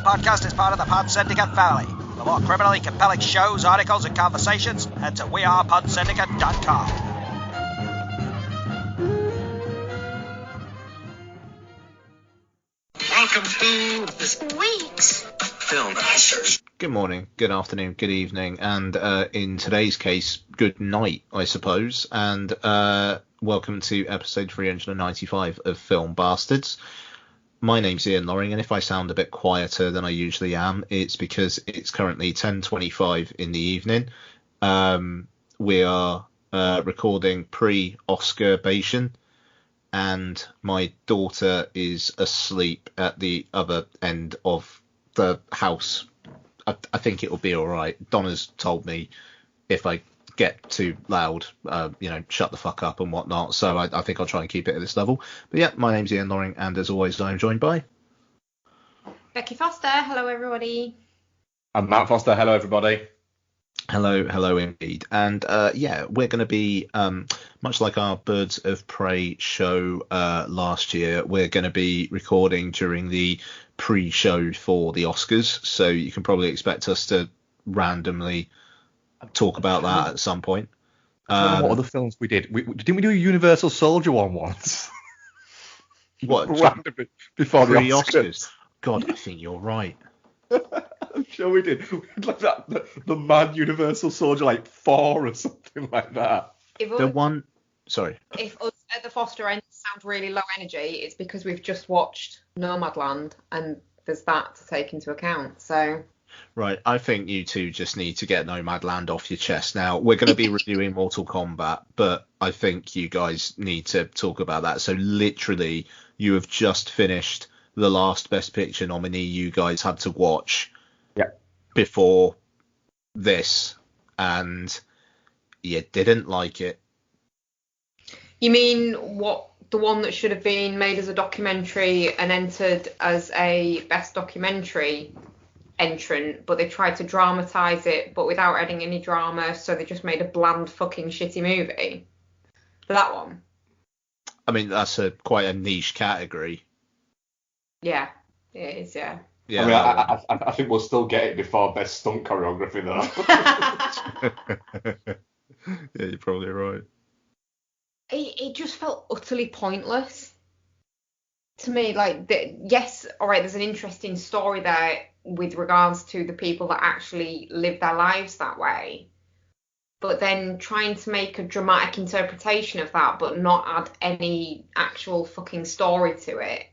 podcast is part of the Pod Syndicate family. For more criminally compelling shows, articles, and conversations, head to wearepodsyndicate.com. Welcome to this week's Film Masters. Good morning, good afternoon, good evening, and in today's case, good night, I suppose. And welcome to episode 395 of Film Bastards. My name's Ian Loring, and if I sound a bit quieter than I usually am, it's because it's currently 10:25 in the evening. We are recording pre-Oscar-bation, and my daughter is asleep at the other end of the house. I think it'll be all right. Donna's told me if I get too loud, shut the fuck up and whatnot. So I think I'll try and keep it at this level. But yeah, my name's Ian Loring, and as always, I'm joined by Becky Foster. Hello, everybody. I'm Matt Foster. Hello, everybody. Hello indeed. And we're going to be, much like our Birds of Prey show last year, we're going to be recording during the pre-show for the Oscars. So you can probably expect us to randomly talk about that at some point. What other films we did? Didn't we do a Universal Soldier one once? What? Randomly before the Oscars. God, I think you're right. I'm sure we did. We had like that, the Mad Universal Soldier, like 4 or something like that. If us at the Foster end sound really low energy, it's because we've just watched Nomadland, and there's that to take into account. So. Right, I think you two just need to get Nomadland off your chest now. We're going to be reviewing Mortal Kombat, but I think you guys need to talk about that. So literally, you have just finished the last Best Picture nominee you guys had to watch before this, and you didn't like it. You mean the one that should have been made as a documentary and entered as a Best Documentary entrant, but they tried to dramatise it, but without adding any drama, so they just made a bland fucking shitty movie? That one? I mean, that's quite a niche category. Yeah, it is, yeah. Yeah, I mean, I think we'll still get it before Best Stunt Choreography, though. Yeah, you're probably right. It just felt utterly pointless to me. Like, yes, all right, there's an interesting story there with regards to the people that actually live their lives that way, but then trying to make a dramatic interpretation of that but not add any actual fucking story to it.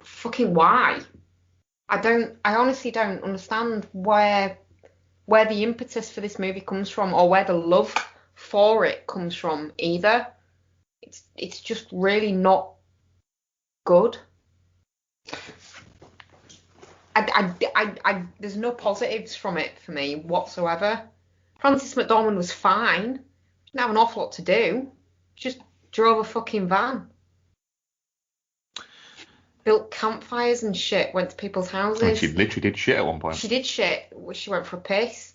Fucking why? I honestly don't understand where the impetus for this movie comes from, or where the love for it comes from either. It's just really not good. There's no positives from it for me whatsoever. Frances McDormand was fine. Didn't have an awful lot to do. Just drove a fucking van. Built campfires and shit. Went to people's houses. And she literally did shit at one point. She did shit. She went for a piss.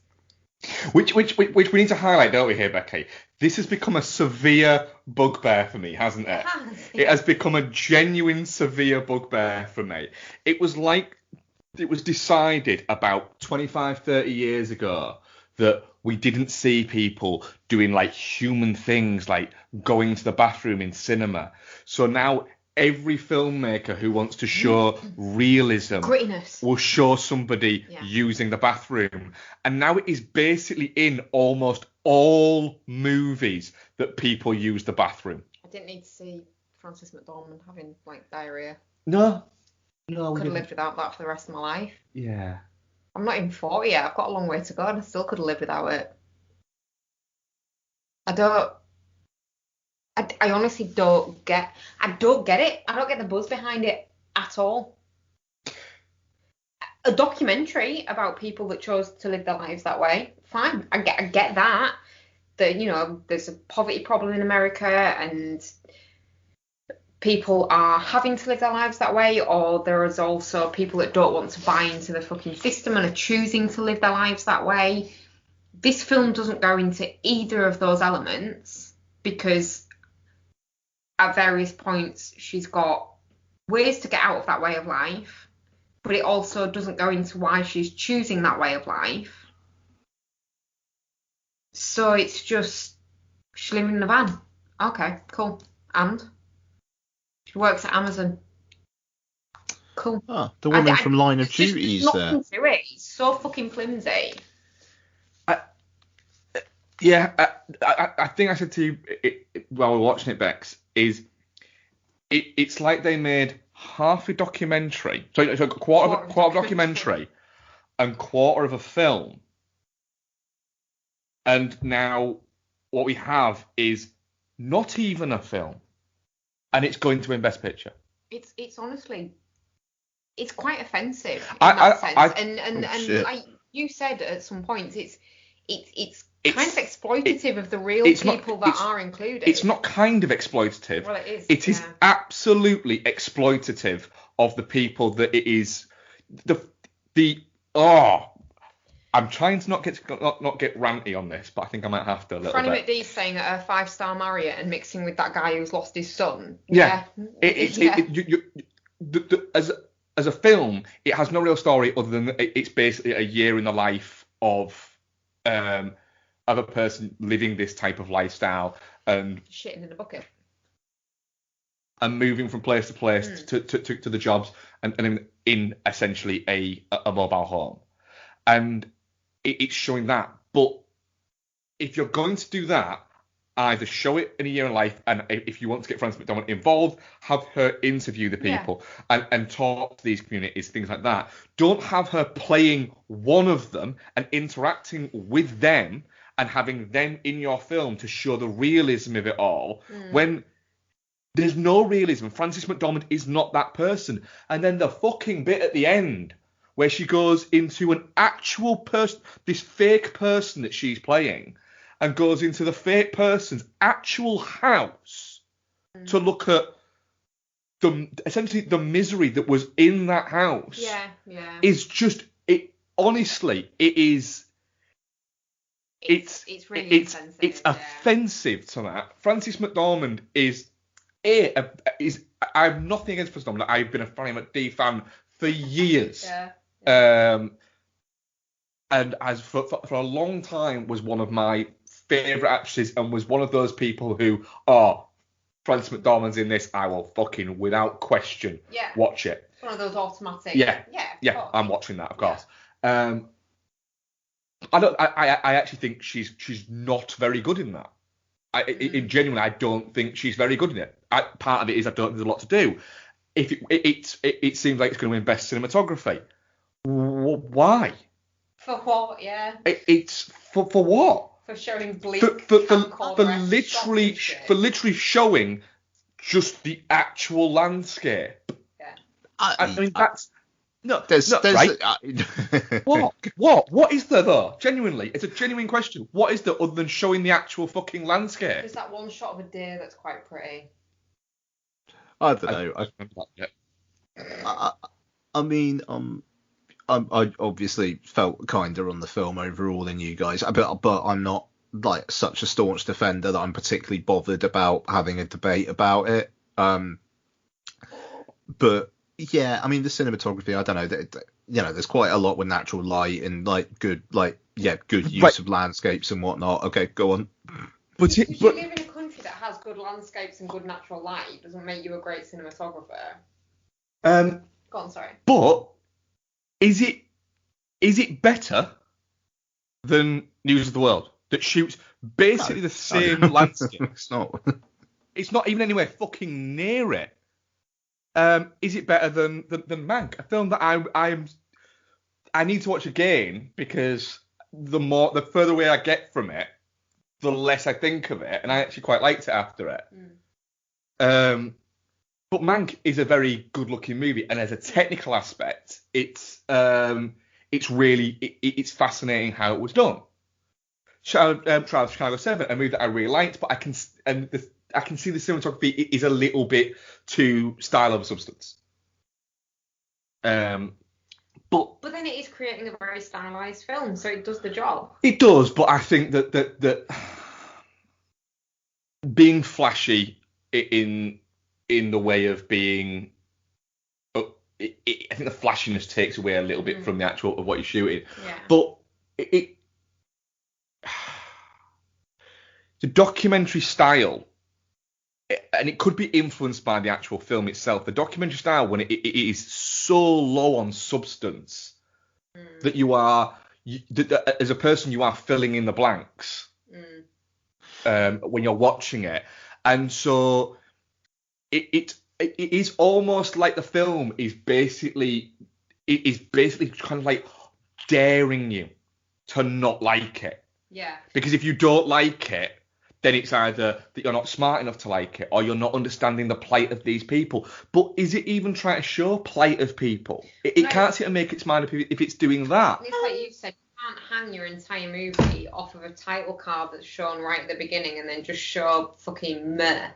Which we need to highlight, don't we, here, Becky? This has become a severe bugbear for me, hasn't it? It has become a genuine severe bugbear for me. It was like it was decided about 25, 30 years ago that we didn't see people doing like human things like going to the bathroom in cinema. So now every filmmaker who wants to show realism Grittiness. will show somebody using the bathroom. And now it is basically in almost all movies that people use the bathroom. I didn't need to see Frances McDormand having like diarrhea. No. Could have lived without that for the rest of my life. Yeah. I'm not even 40 yet. I've got a long way to go, and I still could have lived without it. I honestly don't get it. I don't get the buzz behind it at all. A documentary about people that chose to live their lives that way, fine. I get that. That, there's a poverty problem in America and people are having to live their lives that way, or there is also people that don't want to buy into the fucking system and are choosing to live their lives that way. This film doesn't go into either of those elements because at various points she's got ways to get out of that way of life. but it also doesn't go into why she's choosing that way of life. So it's just, she's living in a van. Okay, cool. And she works at Amazon. Cool. Ah, the woman from Line of Duty's there. Nothing to it. It's so fucking flimsy. I think I said to you while we were watching it, Bex, it's like they made half a documentary, so a quarter of a documentary and quarter of a film, and now what we have is not even a film, and it's going to win Best Picture. It's honestly, it's quite offensive in that sense. And like you said at some points, it's kind of exploitative of the real people that are included. It's not kind of exploitative. Well, it is. It is absolutely exploitative of the people that it is. I'm trying to not get ranty on this, but I think I might have to a little Franny bit. McDee's saying a 5-star Marriott and mixing with that guy who's lost his son. Yeah. As a film, it has no real story other than it's basically a year in the life of a person living this type of lifestyle and shitting in a bucket and moving from place to place to the jobs and in essentially a mobile home, and it's showing that. But if you're going to do that, either show it in a year in life, and if you want to get Frances McDormand involved, have her interview the people and talk to these communities, things like that. Don't have her playing one of them and interacting with them and having them in your film to show the realism of it all when there's no realism. Frances McDormand is not that person. And then the fucking bit at the end where she goes into an actual person, this fake person that she's playing, and goes into the fake person's actual house to look at essentially the misery that was in that house. Is just honestly, it is. It's really offensive. It's offensive to that. Frances McDormand is. I'm nothing against Frances McDormand. I've been a Franny McD fan for years. And as for a long time was one of my favourite actresses and was one of those people who, Frances McDormand's in this, I will fucking, without question, watch it. It's one of those automatic. I'm watching that, of course. I actually think she's not very good in that. Genuinely, I don't think she's very good in it. Part of it is I don't think there's a lot to do. If it seems like it's going to win Best Cinematography. Why? For what? Yeah. It's for what? For showing bleak. For literally showing just the actual landscape. Yeah. I mean that's. No, there's right. What is there though? Genuinely, it's a genuine question. What is there other than showing the actual fucking landscape? There's that one shot of a deer that's quite pretty. I don't know. I remember that yet. I mean, I obviously felt kinder on the film overall than you guys, but I'm not like such a staunch defender that I'm particularly bothered about having a debate about it. But yeah, I mean the cinematography, I don't know, there's quite a lot with natural light and like good use of landscapes and whatnot. Okay, go on. But you live in a country that has good landscapes and good natural light, doesn't make you a great cinematographer. Go on, sorry. But is it better than News of the World that shoots basically the same landscape? It's not. It's not even anywhere fucking near it. Is it better than Mank? A film that I need to watch again because the further away I get from it, the less I think of it, and I actually quite liked it after it. But Mank is a very good-looking movie, and as a technical aspect, it's fascinating how it was done. Trial of Chicago 7, a movie that I really liked, but I can see the cinematography is a little bit too style over substance. But then it is creating a very stylized film, so it does the job. It does, but I think that being flashy in the way of being I think the flashiness takes away a little bit from the actual of what you're shooting. Yeah. But the documentary style, and it could be influenced by the actual film itself. The documentary style, when it is so low on substance that that as a person you are filling in the blanks when you're watching it, and so it is almost like the film is basically kind of like daring you to not like it. Yeah. Because if you don't like it, then it's either that you're not smart enough to like it, or you're not understanding the plight of these people. But is it even trying to show plight of people? It can't seem to make its mind up if it's doing that. It's like you said, you can't hang your entire movie off of a title card that's shown right at the beginning and then just show fucking meh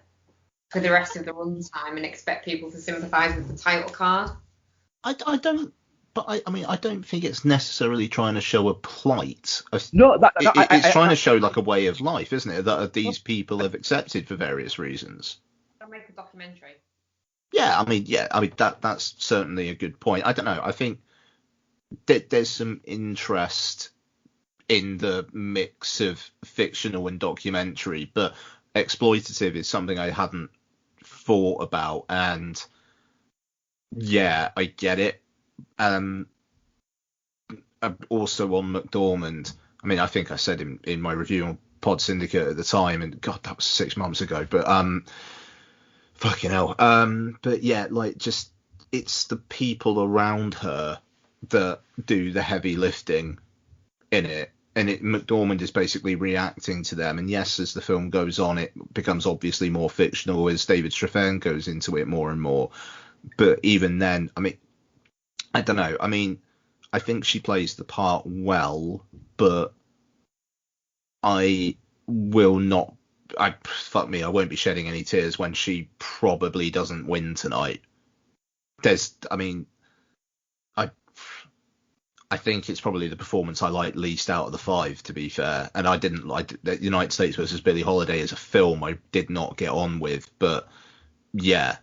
for the rest of the runtime and expect people to sympathise with the title card. I don't. But I don't think it's necessarily trying to show a plight. No, it's trying to show like a way of life, isn't it? That these people have accepted for various reasons. They'll make a documentary. Yeah, that's certainly a good point. I don't know. I think that there's some interest in the mix of fictional and documentary, but exploitative is something I hadn't thought about. And yeah, I get it. Also on McDormand, I think I said in my review on Pod Syndicate at the time, and God, that was 6 months ago, but fucking hell. But yeah, like, just it's the people around her that do the heavy lifting in it, and McDormand is basically reacting to them. And yes, as the film goes on, it becomes obviously more fictional as David Strathairn goes into it more and more. But even then, I don't know. I think she plays the part well, but I won't be shedding any tears when she probably doesn't win tonight. I think it's probably the performance I like least out of the 5, to be fair. And I didn't like the United States versus Billie Holiday as a film. I did not get on with, but yeah,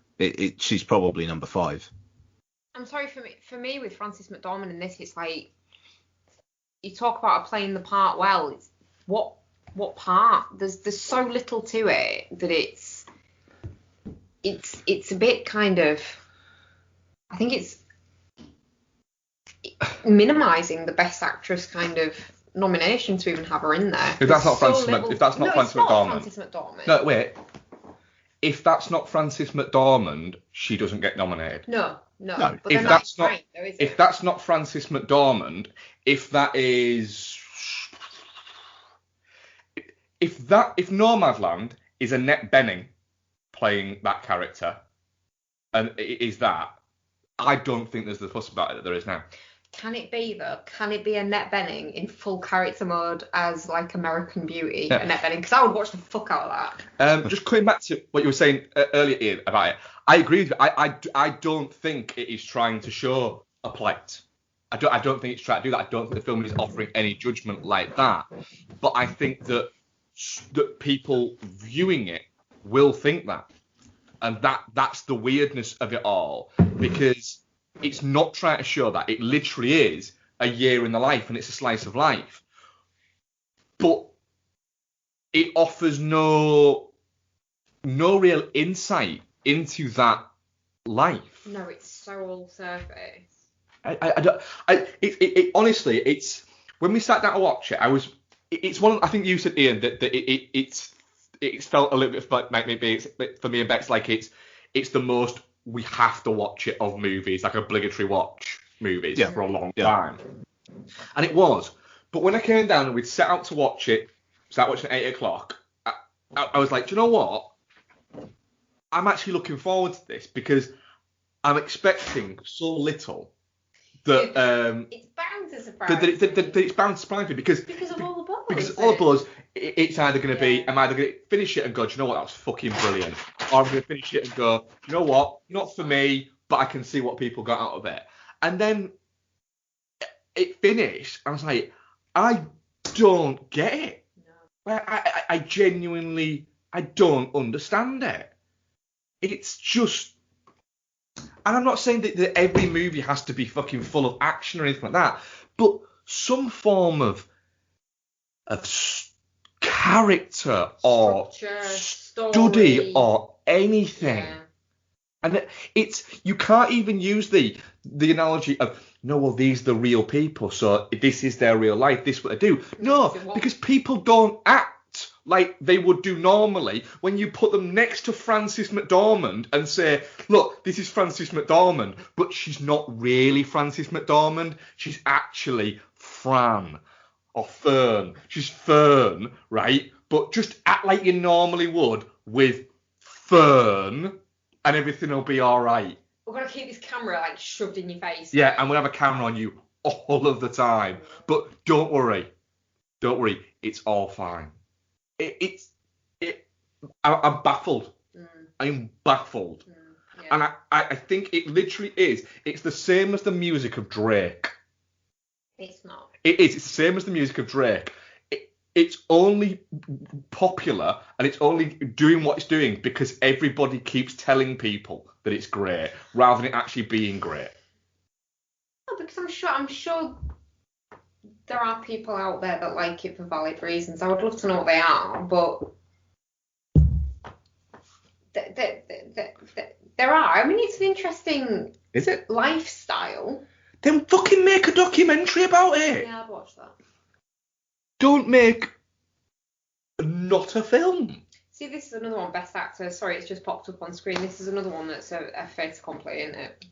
she's probably number 5. I'm sorry, for me with Frances McDormand in this, it's like you talk about her playing the part well. It's what part? There's so little to it that it's a bit kind of, I think it's minimising the Best Actress kind of nomination to even have her in there. If that's not Frances McDormand. Frances McDormand. No, wait. If that's not Frances McDormand, she doesn't get nominated. No. But If that's not, right, though, if that's not Frances McDormand, if Nomadland is Annette Bening playing that character, and it is that, I don't think there's the fuss about it that there is now. Can it be, though? Can it be Annette Bening in full character mode as, like, American Beauty? Yeah. Annette Bening? Because I would watch the fuck out of that. Just coming back to what you were saying earlier, Ian, about it, I agree with you. I don't think it is trying to show a plight. I don't think it's trying to do that. I don't think the film is offering any judgment like that. But I think that people viewing it will think that. And that's the weirdness of it all. Because it's not trying to show that. It literally is a year in the life, and it's a slice of life. But it offers no real insight into that life. No, it's so all surface. Honestly, it's when we sat down to watch it, it's one. I think you said, Ian, that it's felt a little bit like maybe for me and Bex like it's the most we have to watch it of movies, like obligatory watch movies for a long time. And it was. But when I came down and we'd set out to watch it, start watching at 8 o'clock, I was like, do you know what? I'm actually looking forward to this because I'm expecting so little that it's bound to surprise that it's bound to surprise me because of all the buzz. Because all the buzz, it's either going to be, am I either going to finish it and go, do you know what, that was fucking brilliant, or I'm going to finish it and go, do you know what, not for me, but I can see what people got out of it. And then it finished, I was like, I don't get it. No. I genuinely, I don't understand it. It's just, And I'm not saying that every movie has to be fucking full of action or anything like that, but some form of character or study story. or anything. Yeah. And you can't even use the analogy of, no, well, these are the real people, so this is their real life, this is what they do. No, because people don't act like they would do normally when you put them next to Frances McDormand and say, look, this is Frances McDormand, but she's not really Frances McDormand, she's actually Fran or Fern. She's Fern, right? But just act like you normally would with Fern and everything will be all right. We're going to keep this camera like shoved in your face. Yeah, and we'll have a camera on you all of the time. But don't worry, it's all fine. I'm baffled. I'm baffled. Yeah. And I think it literally is. It's the same as the music of Drake. It's not. It is. It's the same as the music of Drake. It's only popular and it's only doing what it's doing because everybody keeps telling people that it's great rather than it actually being great. No, because I'm sure there are people out there that like it for valid reasons. I would love to know what they are, but there are. I mean, it's an interesting Is it? lifestyle. Then fucking make a documentary about it. Yeah, I'd watch that. Don't make not a film. See, this is another one, Best Actor. Sorry, it's just popped up on screen. This is another one that's a fait accompli, isn't it?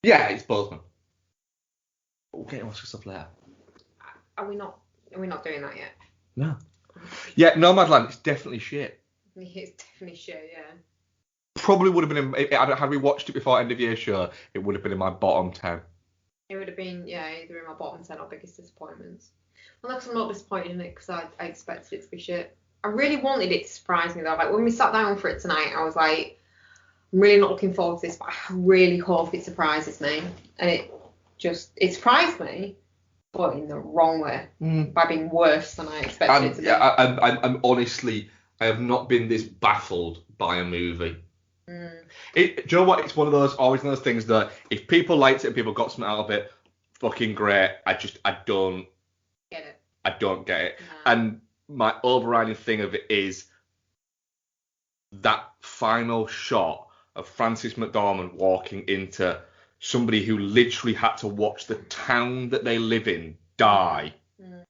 Yeah, it's both of them. We'll get to watch stuff later. Are we not doing that yet? No. Yeah, Nomadland, it's definitely shit. It's definitely shit, yeah. Probably would have been, had we watched it before end of year show, it would have been in my bottom 10. It would have been, yeah, either in my bottom 10 or biggest disappointments. Well, that's, I'm not disappointed in it because I expected it to be shit. I really wanted it to surprise me though. Like when we sat down for it tonight, I was like, I'm really not looking forward to this, but I really hope it surprises me. And it surprised me, but in the wrong way, by being worse than I expected it to be. Yeah, I'm honestly, I have not been this baffled by a movie. Do you know what? It's always one of those things that if people liked it and people got something out of it, fucking great. I don't get it. I don't get it. No. And my overriding thing of it is that final shot of Frances McDormand walking into somebody who literally had to watch the town that they live in die and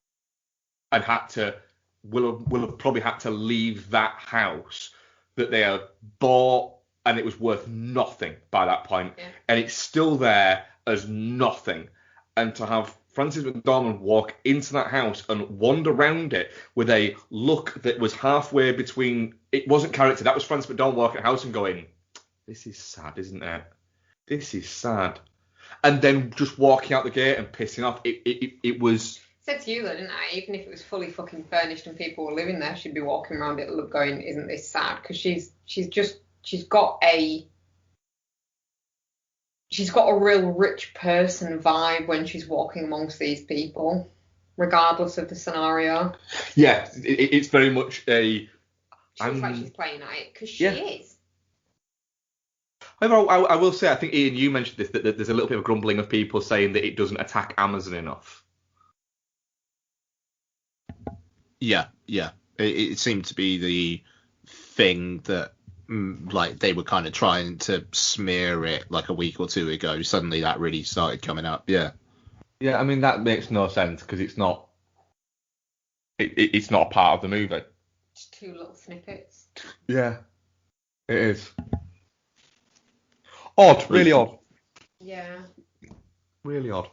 will have probably had to leave that house that they had bought and it was worth nothing by that point. Yeah. And it's still there as nothing. And to have Frances McDormand walk into that house and wander around it with a look that was halfway between, it wasn't character, that was Frances McDormand walking the house and going, this is sad, isn't it? This is sad. And then just walking out the gate and pissing off, it was... I said to you though, didn't I? Even if it was fully fucking furnished and people were living there, she'd be walking around it going, isn't this sad? Because she's got a real rich person vibe when she's walking amongst these people, regardless of the scenario. Yeah, it's very much a... She looks like she's playing at it, because she is. However, I will say, I think, Ian, you mentioned this, that there's a little bit of grumbling of people saying that it doesn't attack Amazon enough. Yeah. It seemed to be the thing that, like, they were kind of trying to smear it like a week or two ago. Suddenly that really started coming up. Yeah. Yeah, I mean, that makes no sense because it's not. It's not a part of the movie. Just two little snippets. Yeah, it is. Odd, really odd. Yeah. Really odd.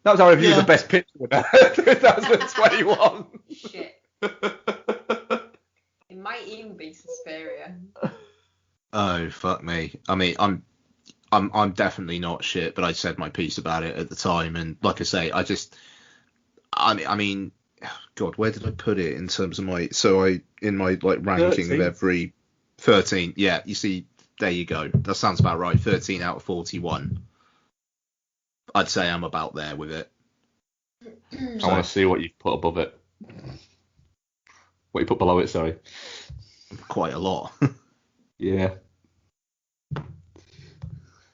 That was our review of the best picture winner 2021. Shit. It might even be Suspiria. Oh fuck me. I mean, I'm definitely not shit, but I said my piece about it at the time, and like I say, I mean, God, where did I put it in terms of my? So in my like ranking 13. of every 13. Yeah, you see, there you go. That sounds about right. 13 out of 41. I'd say I'm about there with it. I want to see what you've put above it. What you put below it, sorry. Quite a lot. Yeah.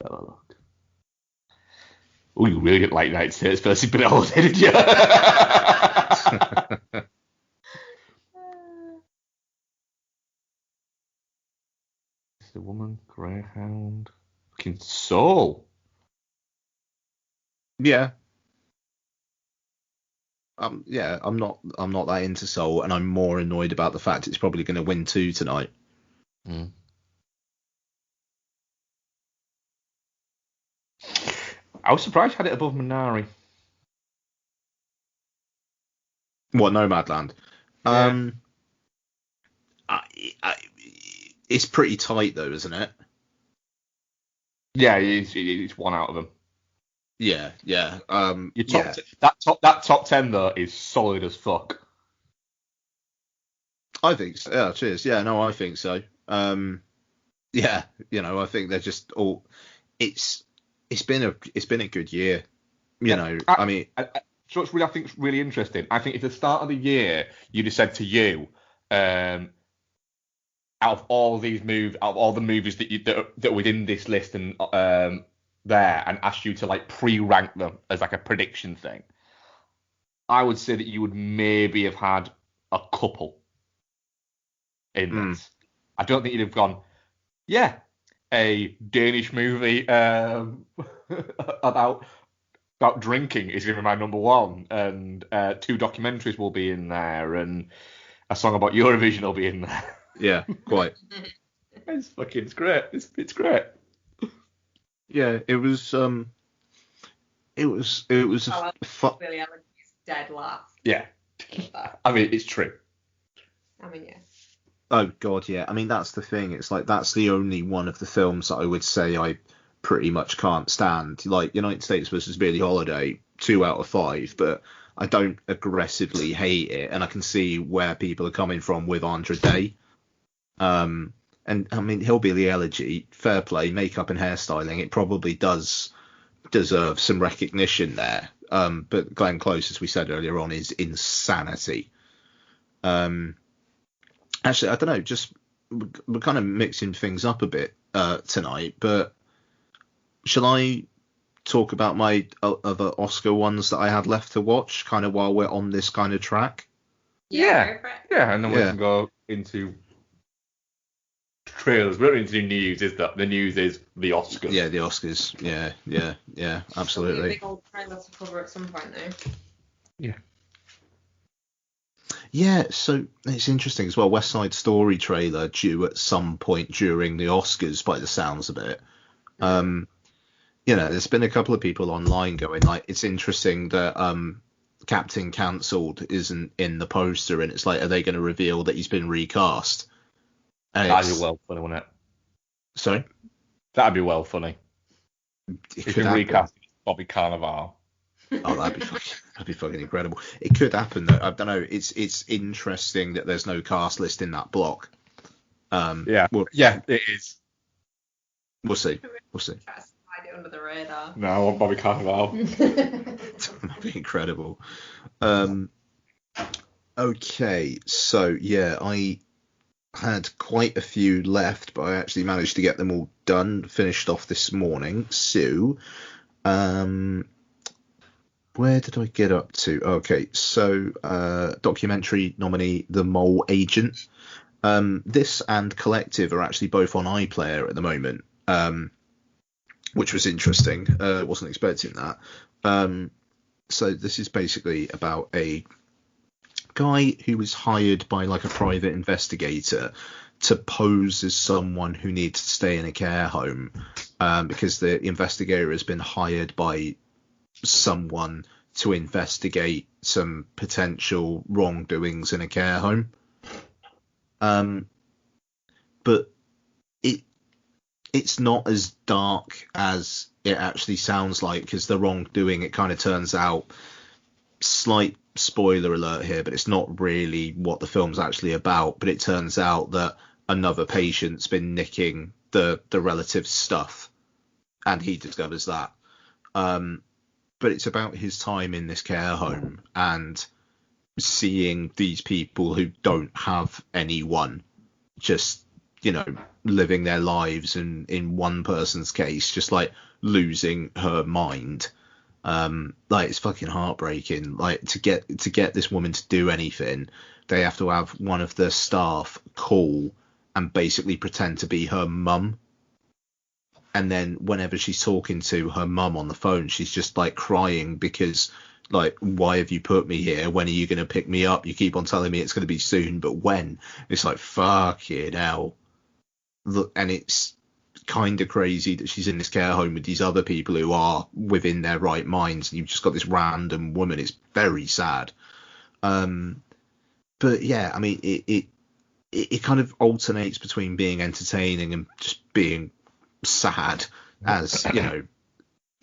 have a look. Oh, you really didn't like United States versus Benevolent, did you? The woman, Greyhound, fucking Soul. Yeah. Yeah, I'm not that into Soul, and I'm more annoyed about the fact it's probably going to win 2 tonight. Mm. I was surprised you had it above Minari. What, Nomadland? Yeah. It's pretty tight though, isn't it? Yeah, it's one out of them. Yeah. That top 10 though is solid as fuck. I think so. Yeah, cheers. Yeah, no, I think so. Yeah, I think they're just all. It's been a good year. I mean, so I think is really interesting. I think if at the start of the year you'd have said to you, out of all the movies that are within this list and there, and asked you to like pre-rank them as like a prediction thing, I would say that you would maybe have had a couple in this. I don't think you'd have gone, yeah, a Danish movie about drinking is going to be my number one, and 2 documentaries will be in there, and a song about Eurovision will be in there. Yeah, quite. It's great. It's great. Yeah, it was. Billy Allen is dead last. Yeah. I mean, it's true. I mean, yeah. Oh God, yeah. I mean, that's the thing. It's like that's the only one of the films that I would say I pretty much can't stand. Like United States versus Billie Holiday, 2 out of 5, but I don't aggressively hate it, and I can see where people are coming from with Andra Day. And I mean, Hillbilly Elegy, fair play, makeup and hairstyling, it probably does deserve some recognition there. But Glenn Close, as we said earlier on, is insanity. Actually, I don't know, just we're kind of mixing things up a bit tonight, but shall I talk about my other Oscar ones that I had left to watch, kind of while we're on this kind of track? Yeah, and then we can go into trailers. We're not into the news, is that? The news is the Oscars. Yeah, the Oscars. Yeah, absolutely. There'll be a big old trailer to cover at some point, though. Yeah. Yeah, so it's interesting as well. West Side Story trailer due at some point during the Oscars, by the sounds of it. There's been a couple of people online going like, it's interesting that Captain Cancelled isn't in the poster, and it's like, are they going to reveal that he's been recast? And that'd be well funny, wouldn't it? Sorry? That'd be well funny. It if could you happen. recast Bobby Cannavale. Oh, that'd be fucking incredible. It could happen though. I don't know. It's interesting that there's no cast list in that block. Yeah, it is. We'll see. Try to slide it under the radar. No, I want Bobby Cannavale. That'd be incredible. Okay, so yeah, I had quite a few left, but I actually managed to get them all done, finished off this morning. So, where did I get up to? Okay, so documentary nominee The Mole Agent. This and Collective are actually both on iPlayer at the moment, which was interesting. Wasn't expecting that. So this is basically about a guy who was hired by like a private investigator to pose as someone who needs to stay in a care home, because the investigator has been hired by someone to investigate some potential wrongdoings in a care home. But it's not as dark as it actually sounds like, because the wrongdoing, it kind of turns out, slight spoiler alert here, but it's not really what the film's actually about. But it turns out that another patient's been nicking the relative's stuff, and he discovers that. But it's about his time in this care home and seeing these people who don't have anyone just living their lives, and in one person's case, just like losing her mind. Like, it's fucking heartbreaking. Like, to get this woman to do anything, they have to have one of the staff call and basically pretend to be her mum. And then whenever she's talking to her mum on the phone, she's just like crying because, like, why have you put me here? When are you going to pick me up? You keep on telling me it's going to be soon, but when? It's like, fucking hell. Look, and it's kind of crazy that she's in this care home with these other people who are within their right minds, and you've just got this random woman. It's very sad. But yeah, I mean, it kind of alternates between being entertaining and just being sad, as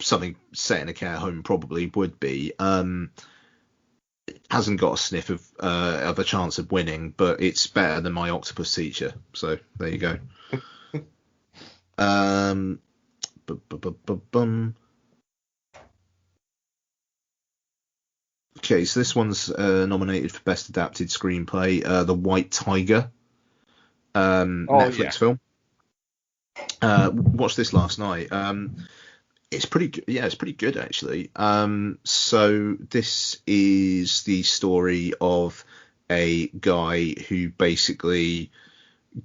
something set in a care home probably would be. It hasn't got a sniff of a chance of winning, but it's better than My Octopus Teacher. So there you go. Okay, so this one's nominated for Best Adapted Screenplay, The White Tiger, Netflix film. Watched this last night. It's pretty good. Yeah, it's pretty good actually. So this is the story of a guy who basically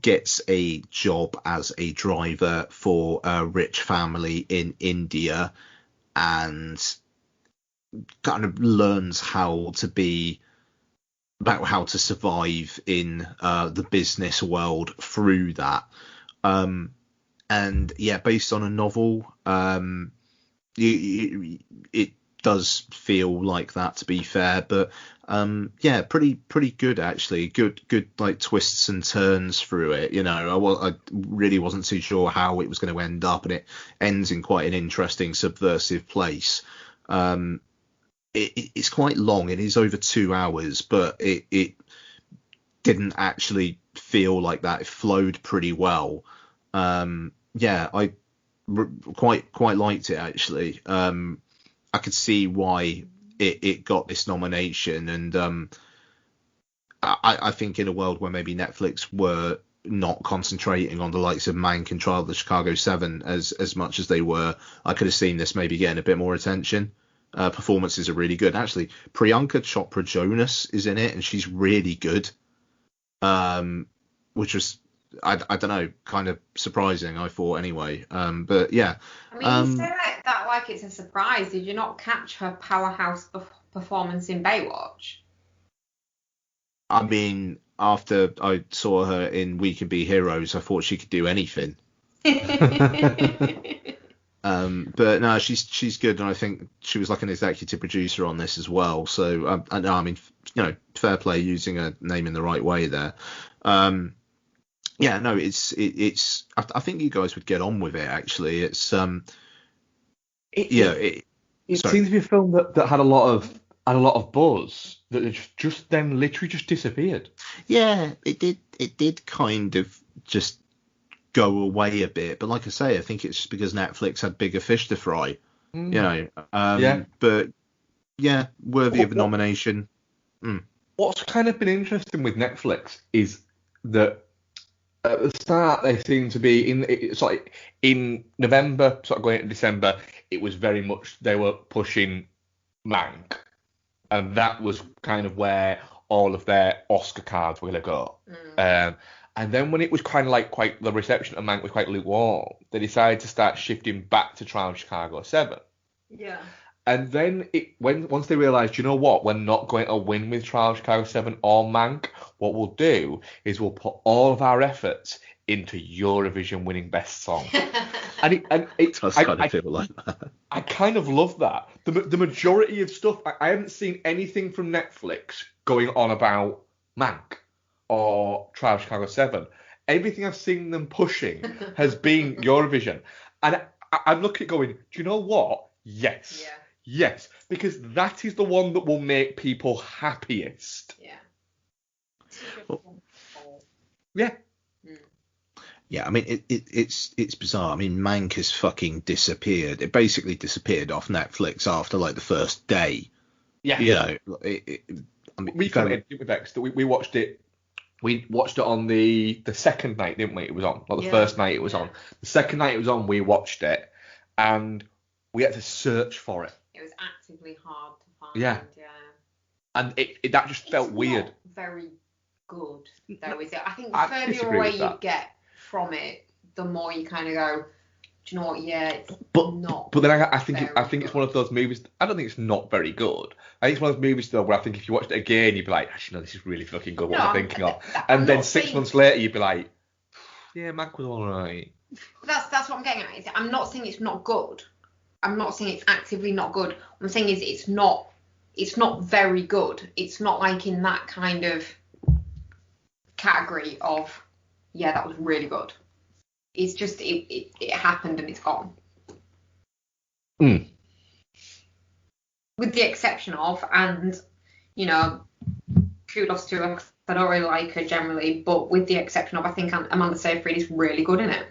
gets a job as a driver for a rich family in India, and kind of learns how to survive in the business world through that. And yeah, based on a novel, it does feel like that, to be fair, but yeah, pretty good actually. Good like twists and turns through it. I really wasn't too sure how it was going to end up, and it ends in quite an interesting, subversive place. It's quite long. It is over 2 hours, but it didn't actually feel like that. It flowed pretty well. Yeah, I quite liked it actually. I could see why it got this nomination, and I think in a world where maybe Netflix were not concentrating on the likes of Mank and Trial of the Chicago 7 as much as they were, I could have seen this maybe getting a bit more attention. Performances are really good. Actually, Priyanka Chopra Jonas is in it, and she's really good. Which was, I don't know, kind of surprising, I thought anyway. But yeah. I mean, you say that like it's a surprise. Did you not catch her powerhouse performance in Baywatch? I mean, after I saw her in We Can Be Heroes, I thought she could do anything. But no, she's good, and I think she was like an executive producer on this as well. So I mean, fair play using a name in the right way there. Yeah, no, it's. I think you guys would get on with it actually. It seems to be a film that had a lot of buzz that just then literally just disappeared. Yeah, it did kind of just go away a bit, but like I say, I think it's just because Netflix had bigger fish to fry. But yeah, worthy of a nomination. What's kind of been interesting with Netflix is that at the start they seem to be in November, sort of going into December, it was very much they were pushing Mank, and that was kind of where all of their Oscar cards were going to go. And then when it was kind of like the reception of Mank was quite lukewarm, they decided to start shifting back to Trial of Chicago 7. Yeah. And then once they realised, you know what, we're not going to win with Trial of Chicago 7 or Mank, what we'll do is we'll put all of our efforts into Eurovision winning Best Song. and it does kind of feel like that. I kind of love that. The majority of stuff, I haven't seen anything from Netflix going on about Mank or Trial of Chicago 7. Everything I've seen them pushing has been Eurovision. And I'm looking at going, do you know what? Yes. Yeah. Yes. Because that is the one that will make people happiest. Yeah. Yeah. Yeah, I mean, it's bizarre. I mean, Mank has fucking disappeared. It basically disappeared off Netflix after like the first day. Yeah. I mean, we watched it We watched it on the second night, didn't we? It was on. Not the first night it was on. The second night it was on, we watched it, and we had to search for it. It was actively hard to find. Yeah. And that just felt weird. Not very good, though, is it? I think the I further disagree away with you that. get from it, the more you kind of go, do you know what? Yeah, it's not. But then I think very it's one of those movies. I don't think it's not very good. I think it's one of those movies though where I think if you watched it again, you'd be like, actually, no, this is really fucking good. What am I thinking of? And then 6 months later, you'd be like, yeah, Mac was alright. That's what I'm getting at. Is I'm not saying it's not good. I'm not saying it's actively not good. What I'm saying is it's not very good. It's not like in that kind of category of, yeah, that was really good. It's just it happened and it's gone. Mm. With the exception of, and you know, kudos to her, 'cause I don't really like her generally, but with the exception of, I think Amanda Seyfried is really good in it.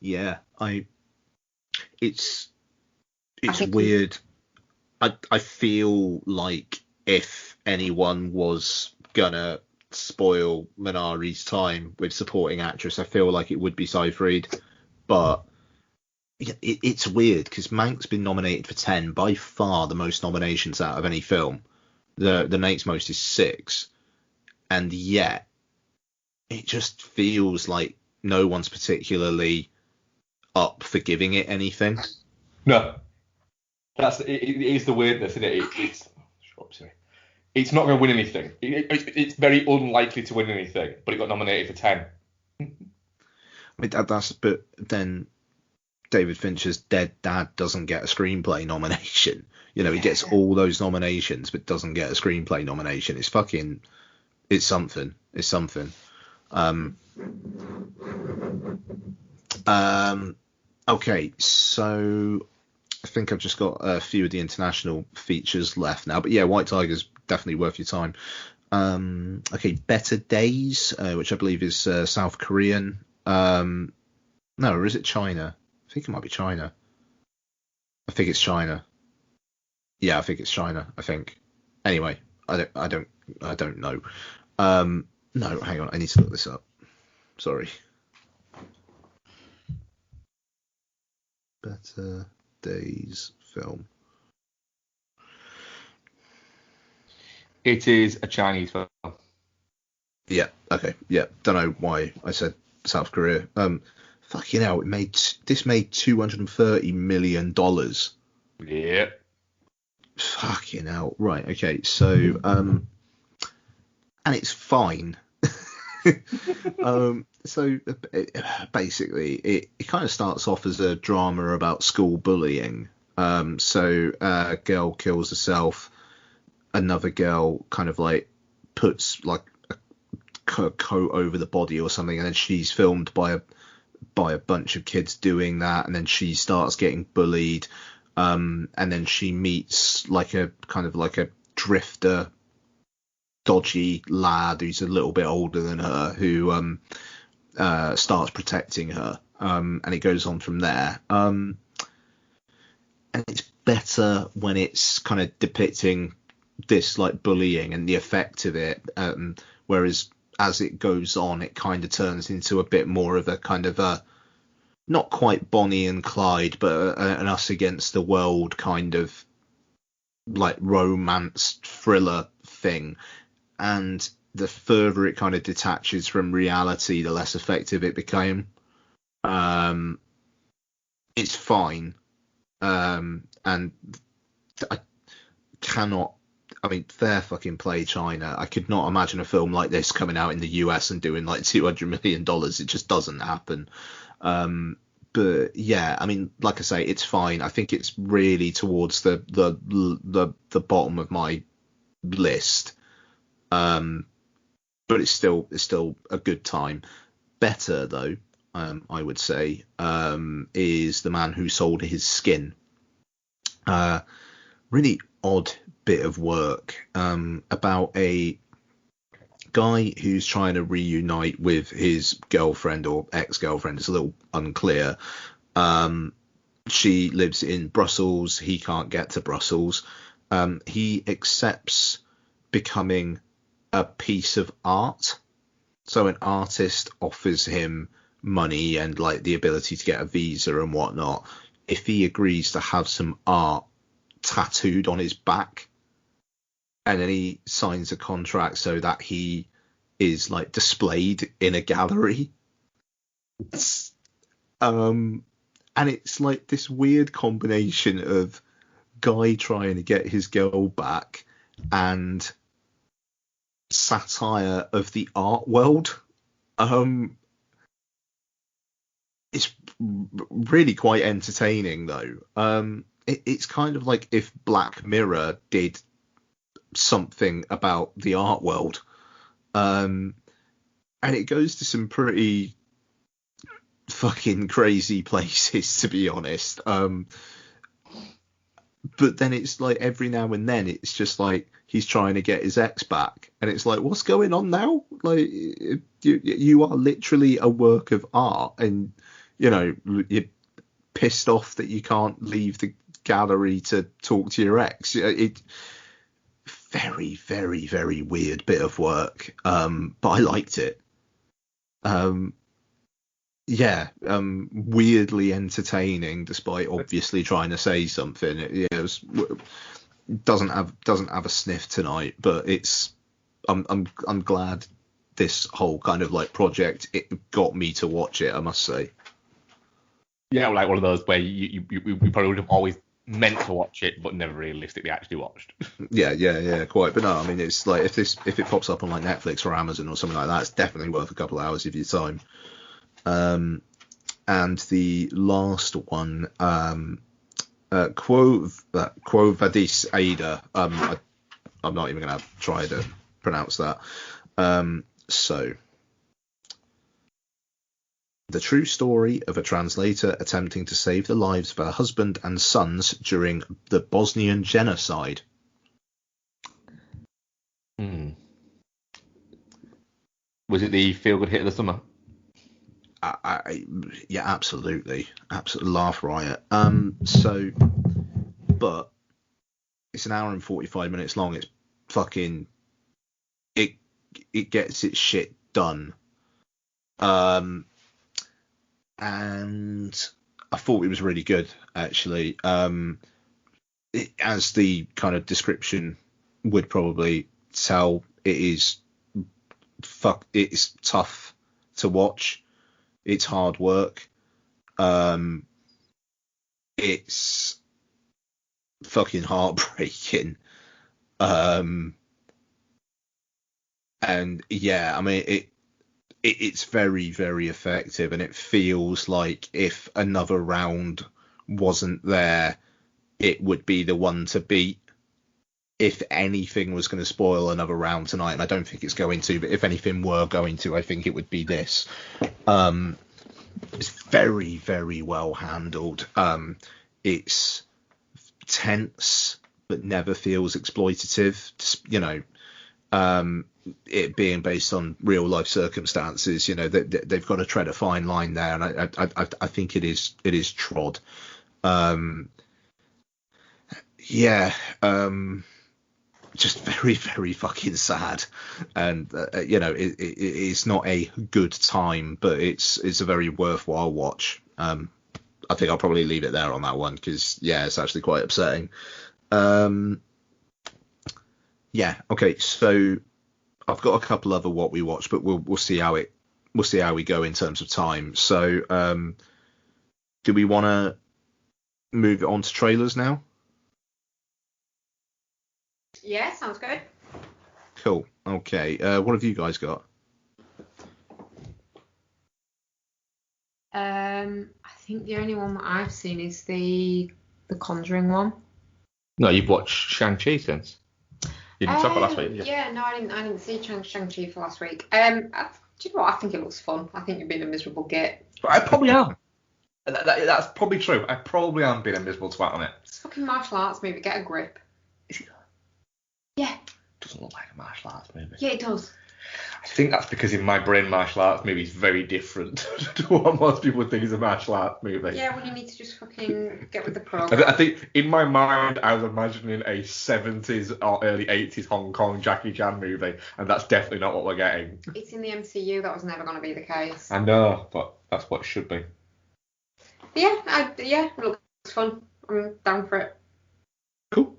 Yeah, it's think weird. I feel like if anyone was gonna spoil Minari's time with supporting actress, I feel like it would be Seyfried. But it's weird because Mank's been nominated for 10, by far the most nominations out of any film. The next most is 6, and yet it just feels like no one's particularly up for giving it anything. No, it is the weirdness, isn't it? It's not going to win anything. It's very unlikely to win anything, but it got nominated for 10. I mean, but then David Fincher's Dead Dad doesn't get a screenplay nomination. You know, he gets all those nominations, but doesn't get a screenplay nomination. It's something. Okay, so I think I've just got a few of the international features left now, but yeah, White Tiger's definitely worth your time. Okay, Better Days, which I believe is South Korean. No, or is it China? I think it might be China. I think it's China. Yeah, I think it's China. I think. Anyway, I don't know. No, hang on, I need to look this up. Sorry. Better Days film. It is a Chinese film. Yeah. Okay. Yeah. Don't know why I said South Korea. Fucking hell! This made $230 million. Yeah. Fucking hell. Right. Okay. So and it's fine. So basically, it kind of starts off as a drama about school bullying. So a girl kills herself. Another girl kind of like puts like a coat over the body or something, and then she's filmed by a bunch of kids doing that, and then she starts getting bullied. And then she meets like a kind of like a drifter, dodgy lad who's a little bit older than her, who starts protecting her, and it goes on from there. And it's better when it's kind of depicting this like bullying and the effect of it, whereas as it goes on, it kind of turns into a bit more of a kind of a not quite Bonnie and Clyde, but an us against the world kind of like romance thriller thing. And the further it kind of detaches from reality, the less effective it became. It's fine. And I cannot, I mean, fair fucking play, China. I could not imagine a film like this coming out in the US and doing like $200 million. It just doesn't happen. But yeah, I mean, like I say, it's fine. I think it's really towards the bottom of my list. But it's still a good time. Better though, I would say, is The Man Who Sold His Skin. Really odd bit of work about a guy who's trying to reunite with his girlfriend or ex-girlfriend. It's a little unclear. She lives in Brussels. He can't get to Brussels. He accepts becoming a piece of art. So an artist offers him money and like the ability to get a visa and whatnot if he agrees to have some art tattooed on his back, and then he signs a contract so that he is like displayed in a gallery. And it's like this weird combination of guy trying to get his girl back and satire of the art world. It's really quite entertaining though. It's kind of like if Black Mirror did something about the art world. And it goes to some pretty fucking crazy places, to be honest. But then it's like every now and then it's just like he's trying to get his ex back, and it's like, what's going on now? Like you are literally a work of art, and you know you're pissed off that you can't leave the gallery to talk to your ex. It very, very, very weird bit of work, but I liked it. Weirdly entertaining, despite obviously trying to say something. It doesn't have a sniff tonight, but I'm glad this whole kind of like project, it got me to watch it, I must say. Yeah, like one of those where you probably would have always meant to watch it, but never realistically actually watched. Yeah, quite. But no, I mean, it's like if it pops up on like Netflix or Amazon or something like that, it's definitely worth a couple of hours of your time. And the last one, Quo Vadis Ada. I'm not even gonna try to pronounce that. So, the true story of a translator attempting to save the lives of her husband and sons during the Bosnian genocide. Was it the feel-good hit of the summer? Yeah, absolutely laugh riot. But it's an hour and 45 minutes long. It's fucking it gets its shit done. And I thought it was really good, actually. As the kind of description would probably tell, it's tough to watch. It's hard work. It's fucking heartbreaking. And yeah, I mean, it's very, very effective, and it feels like if another round wasn't there, it would be the one to beat. If anything was going to spoil another round tonight, and I don't think it's going to, but if anything were going to, I think it would be this. It's very, very well handled. It's tense, but never feels exploitative. You know, it being based on real life circumstances, you know, they've got to tread a fine line there, and I think it is trod. Just very, very fucking sad, and you know, it's not a good time, but it's a very worthwhile watch. I think I'll probably leave it there on that one, because yeah, it's actually quite upsetting. Okay, so I've got a couple other what we watched, but we'll see how we go in terms of time. So do we want to move it on to trailers now? Yeah, sounds good. Cool. Okay. What have you guys got? I think the only one that I've seen is the Conjuring one. No, you've watched Shang-Chi since. You didn't talk about last week, did you? Yeah, no, I didn't see Shang-Chi for last week. Do you know what? I think it looks fun. I think you're being a miserable git. But I probably am. That's probably true. I probably am being a miserable twat on it. It's a fucking martial arts movie. Get a grip. Is it? Yeah. Doesn't look like a martial arts movie. Yeah, it does. I think that's because in my brain, martial arts movie is very different to what most people think is a martial arts movie. Yeah, well, you need to just fucking get with the I program. think in my mind, I was imagining a 70s or early 80s Hong Kong Jackie Chan movie, and that's definitely not what we're getting. It's in the MCU. That was never going to be the case. I know, but that's what it should be. Yeah, it looks fun. I'm down for it. Cool.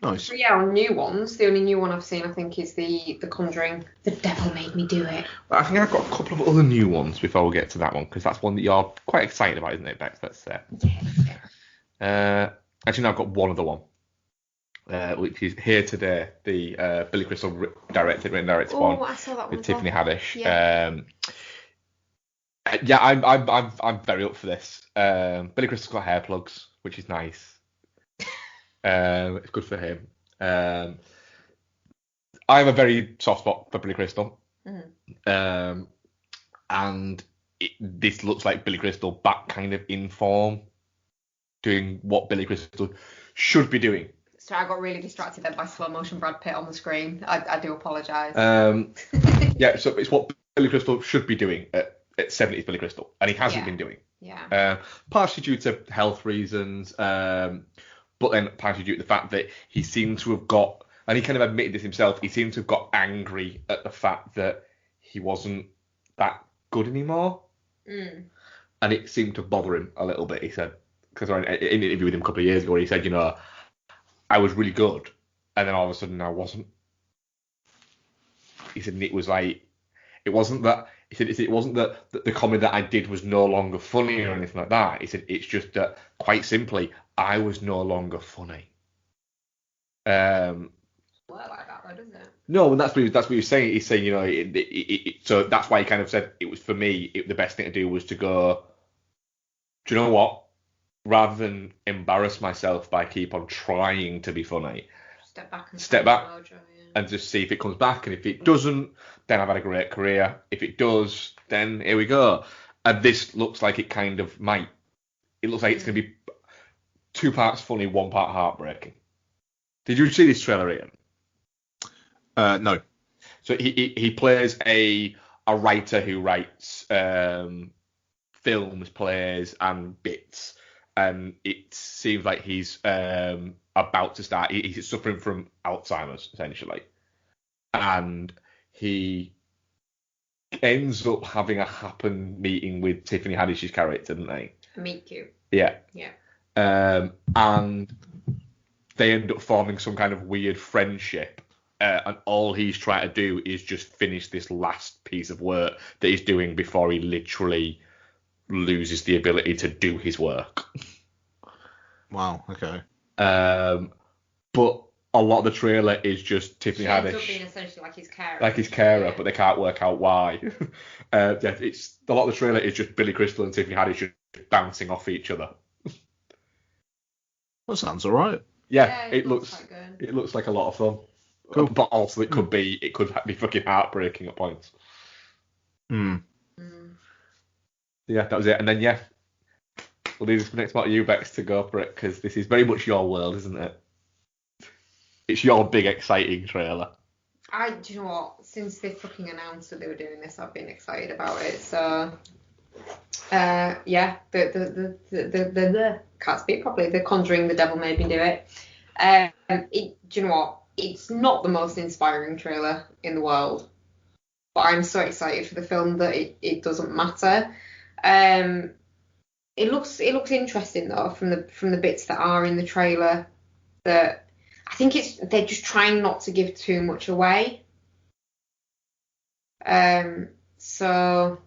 Nice. So yeah, on new ones, the only new one I've seen, I think, is the Conjuring. The Devil Made Me Do It. I think I've got a couple of other new ones before we get to that one, because that's one that you're quite excited about, isn't it, Bex? Let's say. Actually, no, I've got one other one, which is Here Today, the Billy Crystal written and directed one I saw that one with Tiffany Haddish. Yeah. I'm very up for this. Billy Crystal's got hair plugs, which is nice. It's good for him. I have a very soft spot for Billy Crystal. Mm-hmm. And this looks like Billy Crystal back kind of in form, doing what Billy Crystal should be doing. So I got really distracted then by slow motion Brad Pitt on the screen. I do apologise. Yeah, so it's what Billy Crystal should be doing at 70s Billy Crystal, and he hasn't been doing. Yeah. Partially due to health reasons, but then partially due to the fact that he seemed to have got, and he kind of admitted this himself, he seemed to have got angry at the fact that he wasn't that good anymore. Mm. And it seemed to bother him a little bit, he said. Because in an interview with him a couple of years ago, he said, I was really good, and then all of a sudden I wasn't. He said, and it was like, it wasn't that, he said, it wasn't that the comedy that I did was no longer funny or anything like that. He said, it's just that, quite simply, I was no longer funny. Well, like that though, doesn't it? No, and that's what he was saying. He's saying, so that's why he kind of said it was, for me, the best thing to do was to go, do you know what? Rather than embarrass myself by keep on trying to be funny, step back and just see if it comes back. And if it doesn't, then I've had a great career. If it does, then here we go. And this looks like it kind of might. It looks like it's going to be 2 parts funny, 1 part heartbreaking. Did you see this trailer, Ian? No. So he plays a writer who writes films, plays, and bits. And it seems like he's about to start. He's suffering from Alzheimer's, essentially. And he ends up having a happen meeting with Tiffany Haddish's character, doesn't he? Meet cute. Yeah. Yeah. And they end up forming some kind of weird friendship. And all he's trying to do is just finish this last piece of work that he's doing before he literally loses the ability to do his work. Wow, okay. But a lot of the trailer is just Tiffany Haddish. Ends up being essentially like his carer. Like his carer, but they can't work out why. It's a lot of the trailer is just Billy Crystal and Tiffany Haddish just bouncing off each other. That sounds alright. Yeah, it looks looks quite good. it looks like a lot of fun. Cool. But also it could be fucking heartbreaking at points. Yeah, that was it. And then we'll leave this next part of you, Bex, to go for it, because this is very much your world, isn't it? It's your big exciting trailer. Do you know what? Since they fucking announced that they were doing this, I've been excited about it. So, the can't speak properly. The Conjuring, The Devil Made Me Do It. Do you know what? It's not the most inspiring trailer in the world, but I'm so excited for the film that it doesn't matter. It looks interesting though from the bits that are in the trailer. That I think they're just trying not to give too much away. So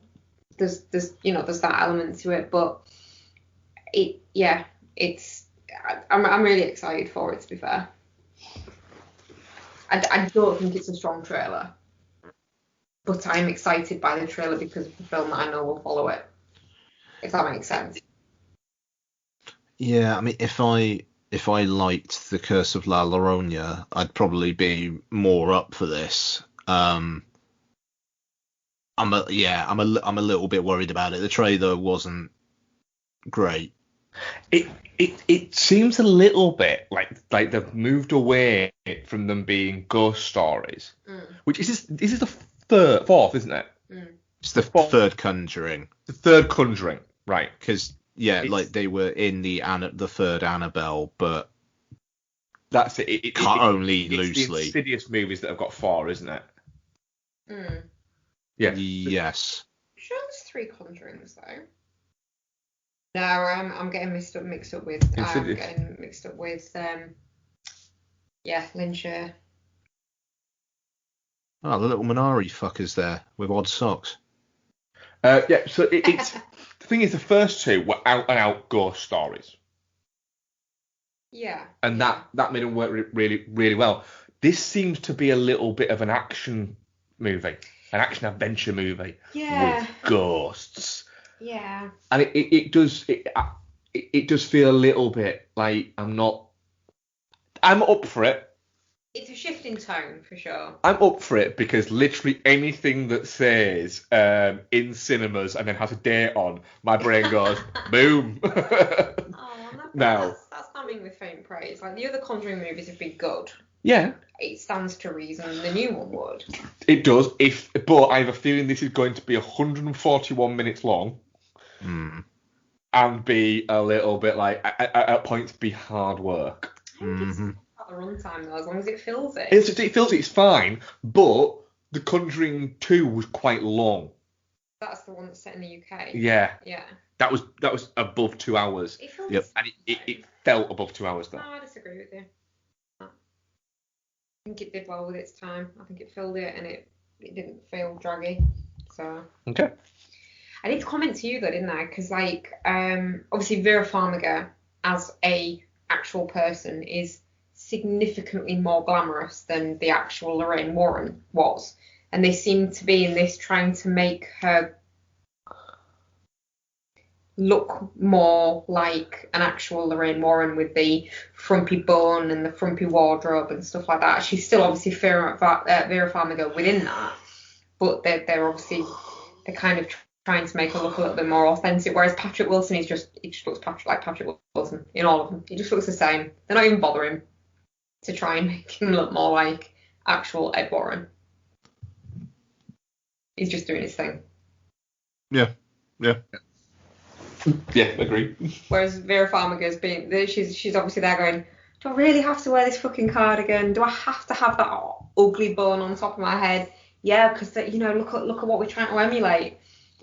there's that element to it, but I'm really excited for it, to be fair. I don't think it's a strong trailer, but I'm excited by the trailer because of the film that I know will follow it, if that makes sense. Yeah, I mean, if I liked The Curse of La Llorona, I'd probably be more up for this. I'm a little bit worried about it. The trailer wasn't great. It seems a little bit like they've moved away from them being ghost stories, which is this is the fourth, isn't it? It's the third Conjuring. The third Conjuring, right? Because like they were in the third Annabelle, but that's it. Only it's loosely. The Insidious movies that have got 4, isn't it? Yeah. Yes. Sure, there's 3 Conjurings though. No, I'm getting mixed up with Lyncher. Oh, the little Minari fuckers there with odd socks. Yeah. So it's the thing is, the first 2 were out and out ghost stories. Yeah. And that made them work really, really well. This seems to be a little bit of an action movie, an action adventure movie with ghosts. Yeah. And it does feel a little bit like I'm up for it. It's a shift in tone for sure. I'm up for it because literally anything that says in cinemas and then has a date on, my brain goes boom. Now that's coming with faint praise. Like the other Conjuring movies have been good. Yeah. It stands to reason the new one would. It does. But I have a feeling this is going to be 141 minutes long. And be a little bit like at points be hard work. The runtime though, as long as it fills it. It fills it, it's fine. But The Conjuring 2 was quite long. That's the one that's set in the UK. Yeah. Yeah. That was above 2 hours. It feels and it felt above 2 hours though. No, I disagree with you. I think it did well with its time. I think it filled it and it didn't feel draggy. So. Okay. I need to comment to you though, didn't I? Because obviously Vera Farmiga as a actual person is significantly more glamorous than the actual Lorraine Warren was, and they seem to be in this trying to make her look more like an actual Lorraine Warren with the frumpy bun and the frumpy wardrobe and stuff like that. She's still obviously Vera Farmiga within that, but they're kind of trying to make her look a little bit more authentic, whereas Patrick Wilson he just looks like Patrick Wilson in all of them. He just looks the same. They're not even bothering to try and make him look more like actual Ed Warren. He's just doing his thing. Yeah, agree. Whereas Vera Farmiga's she's obviously there going, do I really have to wear this fucking cardigan? Do I have to have that ugly bun on top of my head? Yeah, because look at what we're trying to emulate.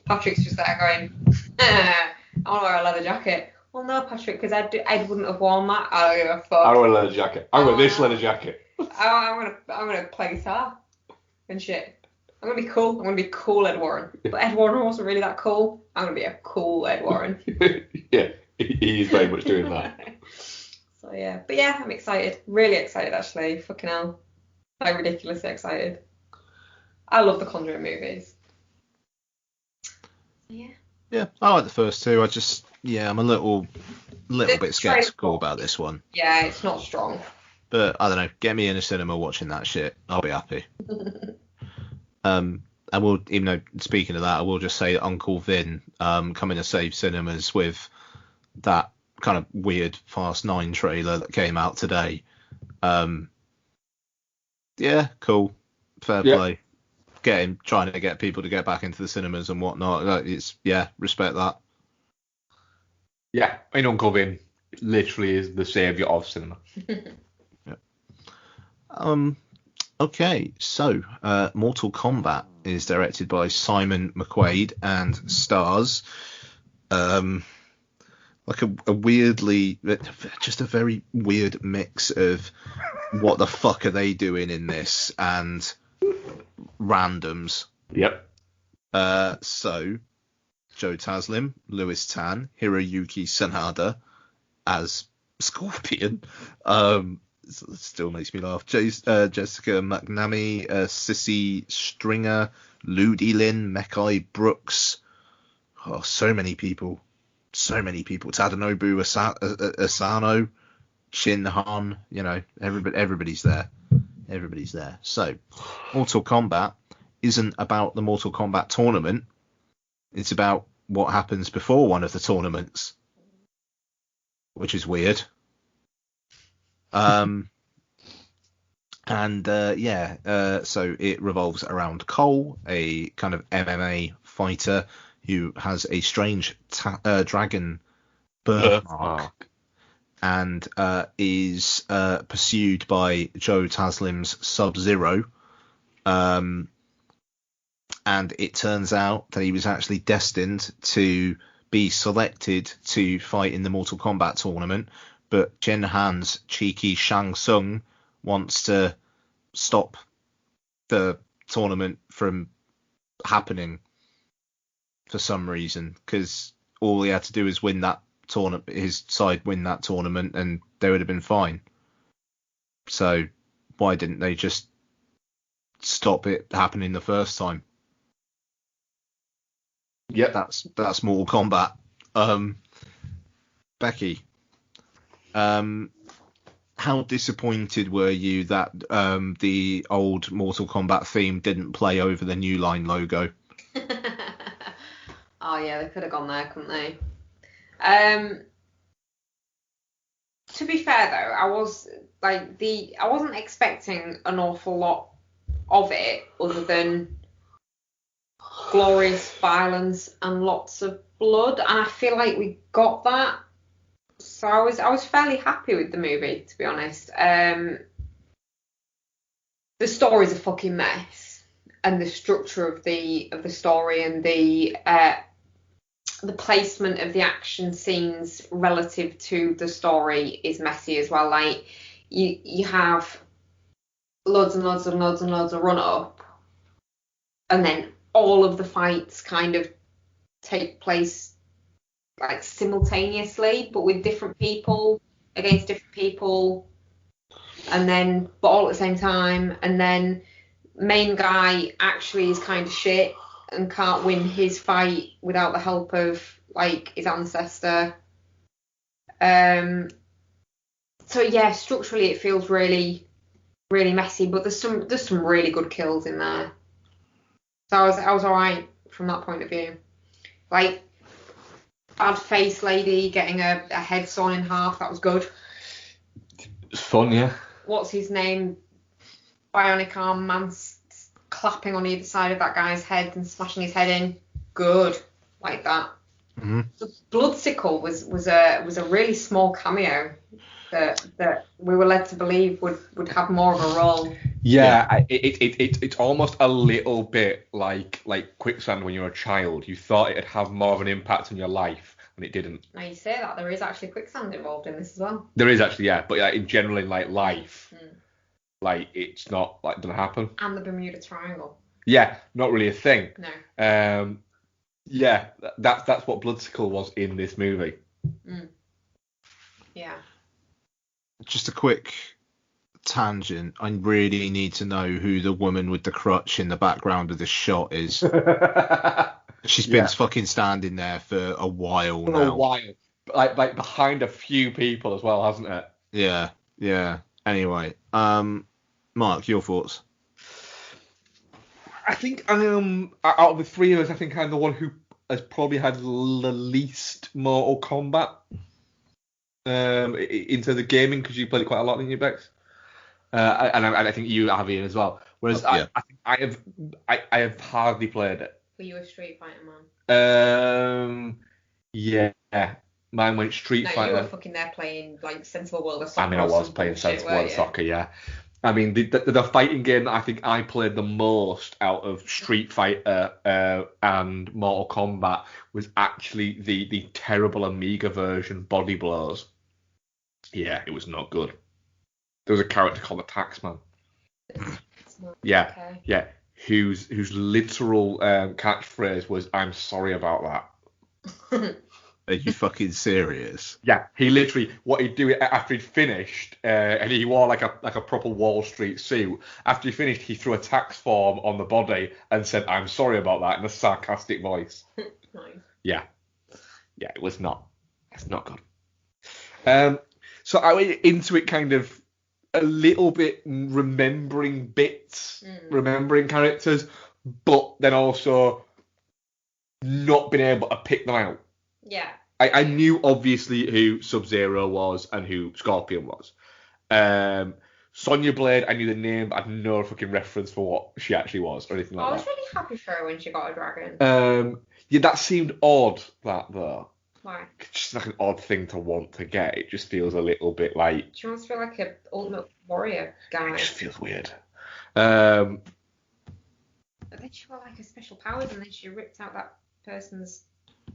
Patrick's just there going, I want to wear a leather jacket. Well, no, Patrick, because Ed wouldn't have worn that. I don't give a fuck. I wear a leather jacket. I wear this leather jacket. I'm gonna play guitar and shit. I'm gonna be cool. I'm gonna be cool Ed Warren. But Ed Warren wasn't really that cool. I'm gonna be a cool Ed Warren. Yeah, he is very much doing that. So yeah, but yeah, I'm excited. Really excited actually. Fucking hell, like ridiculously excited. I love the Conjuring movies. Yeah, I like the first 2. I'm a little bit skeptical about this one. Yeah, it's not strong. But I don't know, get me in a cinema watching that shit, I'll be happy. And we'll, even though speaking of that, I will just say that Uncle Vin coming to save cinemas with that kind of weird Fast 9 trailer that came out today. Yeah, cool, fair play. Trying to get people to get back into the cinemas and whatnot. Respect that. Yeah, Uncle Vin literally is the saviour of cinema. Okay, so Mortal Kombat is directed by Simon McQuaid and stars like a weirdly, just a very weird mix of what the fuck are they doing in this and randoms. Yep. So Joe Taslim, Lewis Tan, Hiroyuki Sanada as Scorpion. It still makes me laugh. Jessica McNamee, Sissy Stringer, Ludi Lin, Mekai Brooks. Oh, so many people. Tadanobu Asano, Shin Han. Everybody's there. So, Mortal Kombat isn't about the Mortal Kombat tournament. It's about what happens before one of the tournaments. which is weird. So it revolves around Cole, a kind of MMA fighter who has a strange dragon birthmark and is pursued by Joe Taslim's Sub-Zero. And it turns out that he was actually destined to be selected to fight in the Mortal Kombat tournament, but Jen Han's cheeky Shang Tsung wants to stop the tournament from happening for some reason, because all he had to do was win that tournament, his side win that tournament, and they would have been fine. So why didn't they just stop it happening the first time? Yep. That's Mortal Kombat. Becky, how disappointed were you that the old Mortal Kombat theme didn't play over the New Line logo? Oh yeah, they could have gone there, couldn't they? To be fair though, I wasn't expecting an awful lot of it other than glorious violence and lots of blood, and I feel like we got that. So I was fairly happy with the movie, to be honest. The story's a fucking mess, and the structure of the story and the placement of the action scenes relative to the story is messy as well. Like you have loads and loads and loads and loads of run up, and then all of the fights kind of take place like simultaneously, but with different people against different people, and then but all at the same time, and then main guy actually is kind of shit and can't win his fight without the help of like his ancestor. So yeah, structurally it feels really, really messy, but there's some really good kills in there. So I was alright from that point of view. Like bad face lady getting a head sawn in half, that was good. It's fun, yeah. What's his name? Bionic arm man clapping on either side of that guy's head and smashing his head in. Good, like that. Mm-hmm. The Bloodsicle was a really small cameo that we were led to believe would have more of a role. Yeah. It's almost a little bit like Quicksand when you're a child. You thought it'd have more of an impact on your life, and it didn't. Now you say that, there is actually quicksand involved in this as well. There is actually, yeah, but in general in like life, like it's not like doesn't happen. And the Bermuda Triangle. Yeah, not really a thing. No. Yeah, that's what Bloodsicle was in this movie. Yeah. Just a quick tangent. I really need to know who the woman with the crutch in the background of this shot is. She's been fucking standing there for a while now. For a while. Like behind a few people as well, hasn't it? Yeah. Anyway, Mark, your thoughts? I think out of the three of us, I think I'm the one who has probably had the least Mortal Kombat into the gaming, because you played it quite a lot, didn't you, Bex? And I think you have, Ian, as well. Whereas I think I have hardly played it. Were you a Street Fighter man? Yeah. Mine went Street Fighter. You were fucking there playing like Sensible World of Soccer. I mean, I was playing Sensible World of Soccer, yeah. I mean, the fighting game that I think I played the most out of Street Fighter and Mortal Kombat was actually the terrible Amiga version, Body Blows. Yeah, it was not good. There was a character called the Taxman. Yeah, whose literal catchphrase was, "I'm sorry about that." Are you fucking serious? Yeah, he literally, what he'd do after he'd finished, and he wore like a proper Wall Street suit. After he finished, he threw a tax form on the body and said, "I'm sorry about that," in a sarcastic voice. Nice. Yeah, it was not. It's not good. So I went into it kind of a little bit remembering bits, remembering characters, but then also not being able to pick them out. Yeah. I knew obviously who Sub-Zero was and who Scorpion was. Sonya Blade, I knew the name, but I had no fucking reference for what she actually was or anything like I that. was really happy for her when she got a dragon. Yeah, that seemed odd, that though. Why? It's just like an odd thing to want to get. It just feels a little bit like... She wants to feel like an ultimate warrior guy. It just feels weird. But then she got like her special powers, and then she ripped out that person's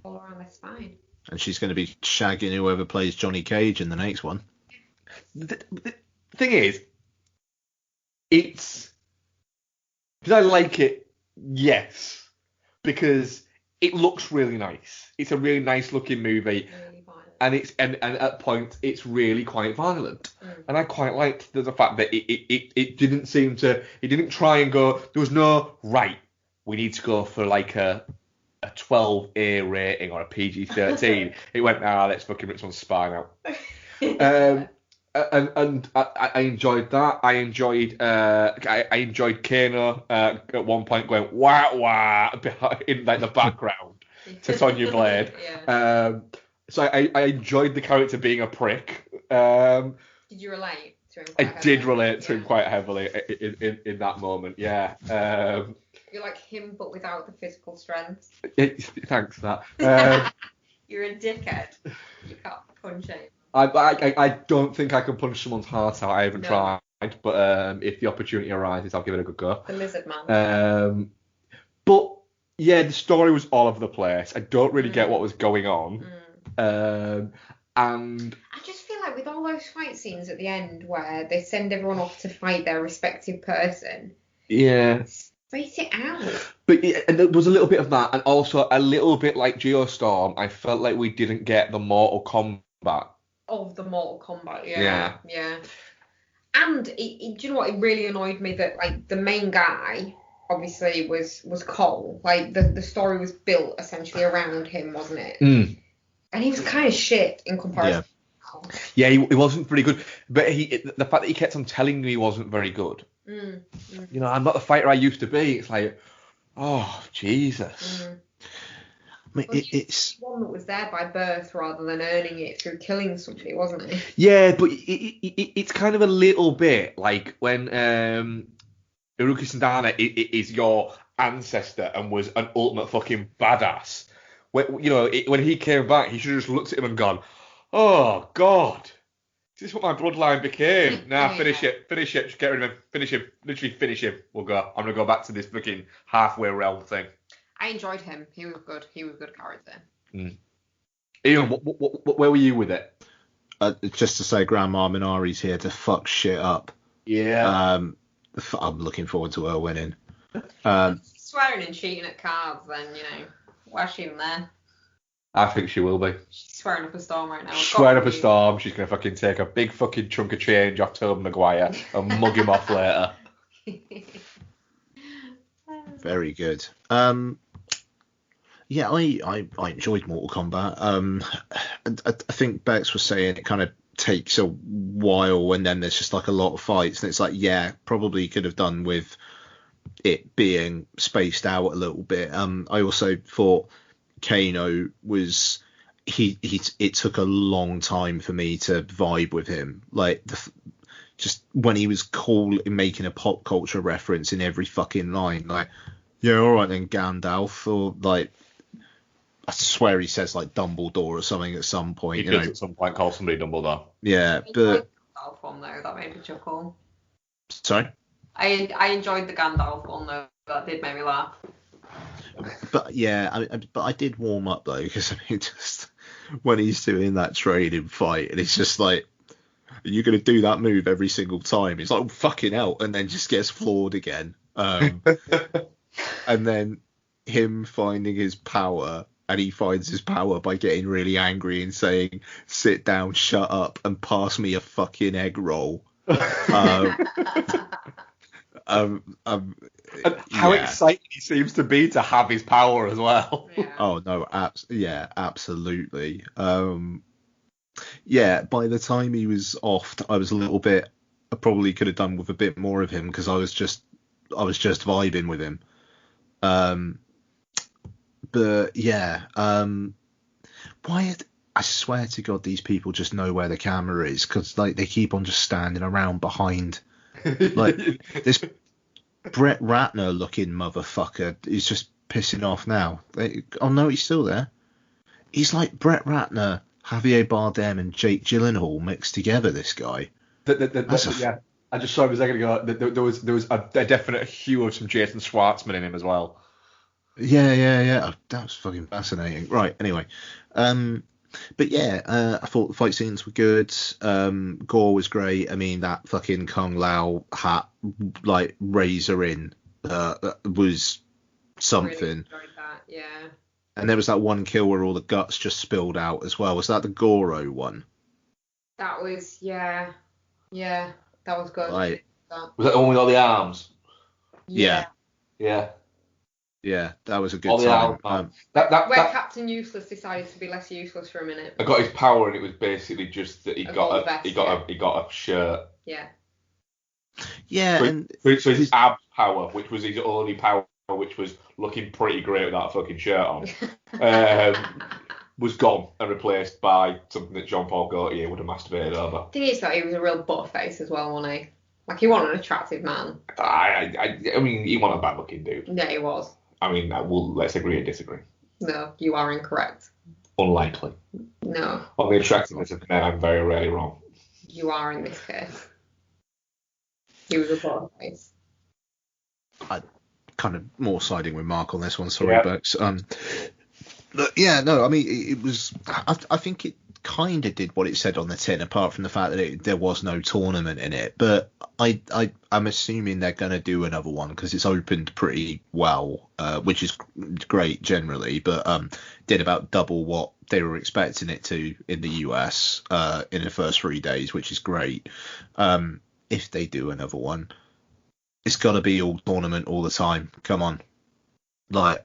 all around their spine. And she's going to be shagging whoever plays Johnny Cage in the next one. The thing is, it's... Did I like it? Yes. Because it looks really nice. It's a really nice looking movie. Really violent. And and at points it's really quite violent. And I quite liked the fact that it didn't seem to... It didn't try and go... There was no, right, we need to go for like a 12A rating or a PG-13. It went, let's fucking rip someone's spine out. And I enjoyed that. I enjoyed Kano at one point going wah wah in like the background to Sonya Blade. Yeah. So I enjoyed the character being a prick. Did you relate to him? I did relate to him quite heavily in that moment. Yeah. You're like him, but without the physical strength. Thanks for that. You're a dickhead. You can't punch him. I don't think I can punch someone's heart out. I haven't No. tried, but if the opportunity arises, I'll give it a good go. The lizard man. But yeah, the story was all over the place. I don't really get what was going on. And I just feel like with all those fight scenes at the end where they send everyone off to fight their respective person, yeah, space it out. but and there was a little bit of that, and also a little bit like Geostorm. I felt like we didn't get the Mortal Kombat. Of the Mortal Kombat, yeah. And do you know what? It really annoyed me that like the main guy obviously was Cole. Like the story was built essentially around him, wasn't it? And he was kind of shit in comparison. Yeah, he wasn't very good. But the fact that he kept on telling me he wasn't very good. You know, I'm not the fighter I used to be. It's like, oh Jesus. I mean, it's Mm. one that was there by birth rather than earning it through killing somebody, wasn't it? Yeah, but it's kind of a little bit like when Iruka Sandana is your ancestor and was an ultimate fucking badass. When he came back, he should have just looked at him and gone, "Oh God, is this what my bloodline became? Nah, finish it, just get rid of him, finish him, literally finish him. We'll go. I'm gonna go back to this fucking halfway realm thing." I enjoyed him. He was good. He was a good character. Ian, where were you with it? just to say, Grandma Minari's here to fuck shit up. Yeah. I'm looking forward to her winning. Swearing and cheating at cards, then, why's she even there? I think she will be. She's swearing up a storm right now. Swearing up a storm. She's going to fucking take a big fucking chunk of change off Tobey Maguire and mug him off later. Very good. Yeah, I enjoyed Mortal Kombat. I think Bex was saying it kind of takes a while and then there's just like a lot of fights, and it's like, yeah, probably could have done with it being spaced out a little bit. I also thought Kano was it took a long time for me to vibe with him. Like just when he was cool in making a pop culture reference in every fucking line, like, yeah, all right then, Gandalf, or like, I swear he says like Dumbledore or something at some point. He does at some point call somebody Dumbledore. Yeah, but Gandalf one though, that made me chuckle. Sorry. I enjoyed the Gandalf one though. That did make me laugh. But yeah, but I did warm up though, because I mean, just when he's doing that training fight, and it's just like, are you going to do that move every single time? It's like, oh, fucking hell, and then just gets floored again. And then him finding his power, and he finds his power by getting really angry and saying, sit down, shut up, and pass me a fucking egg roll. And how excited he seems to be to have his power as well. Yeah. Oh no, absolutely. Yeah, by the time he was off, I was a little bit. I probably could have done with a bit more of him, because I was just vibing with him. But yeah, why I swear to God, these people just know where the camera is, because like they keep on just standing around behind. Like this Brett Ratner looking motherfucker is just pissing off now. Oh no, he's still there. He's like Brett Ratner, Javier Bardem, and Jake Gyllenhaal mixed together. This guy. Yeah. I just saw him a second ago. There was a definite hue of some Jason Schwartzman in him as well. Yeah. That was fucking fascinating. Right. Anyway, but yeah, I thought the fight scenes were good. Gore was great. I mean, that fucking Kung Lao hat, like razor in, was something. Really enjoyed that. Yeah. And there was that one kill where all the guts just spilled out as well. Was that the Goro one? That was yeah, that was good. Like, Was that the one with all the arms? Yeah. Yeah. Yeah, that was a good All the time. arms. Where That Captain Useless decided to be less useless for a minute. I got his power, and it was basically just that he A got gold a vest, he got a shirt. Yeah. Yeah, So, and so his ab power, which was his only power, which was looking pretty great with that fucking shirt on, was gone and replaced by something that Jean Paul Gaultier would have masturbated over. Thing is, though, he was a real butterface as well, wasn't he? Like, he wasn't an attractive man. I mean, he wasn't a bad looking dude. Yeah, he was. I mean, let's agree and disagree. No, you are incorrect. Unlikely. No, On the attractiveness of men, I'm very rarely wrong. you are in this case. He was a butterface. I kind of more siding with Mark on this one. Sorry, Yeah. Bex. But yeah, no, I mean, it was. I think it kind of did what it said on the tin, apart from the fact that there was no tournament in it. But I'm assuming they're going to do another one because it's opened pretty well, which is great generally. But did about double what they were expecting it to in the US in the first 3 days, which is great. If they do another one, it's got to be all tournament all the time. Come on, like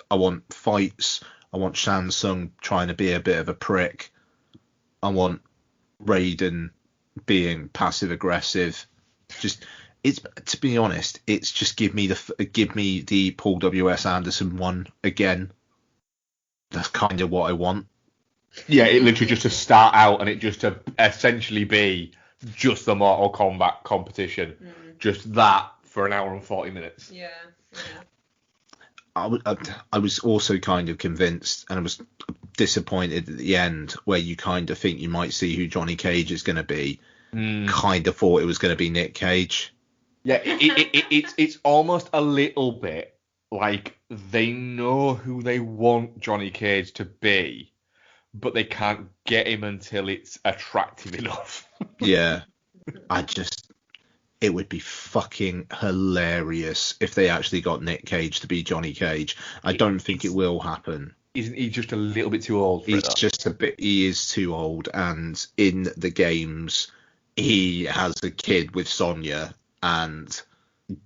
I want fights. I want Shansung trying to be a bit of a prick. I want Raiden being passive aggressive. It's to be honest, it's just give me the Paul W.S. Anderson one again. That's kind of what I want. Yeah, it literally just to start out and it just to essentially be just the Mortal Kombat competition. Just that for an hour and 40 minutes. Yeah. I was also kind of convinced, and I was disappointed at the end, where you kind of think you might see who Johnny Cage is going to be. Kind of thought it was going to be Nick Cage. Yeah, it's almost a little bit like they know who they want Johnny Cage to be, but they can't get him until it's attractive enough. Yeah, it would be fucking hilarious if they actually got Nick Cage to be Johnny Cage. I don't think it will happen. Isn't he just a little bit too old for He's it, though? just a bit. He is too old, and in the games, he has a kid with Sonya, and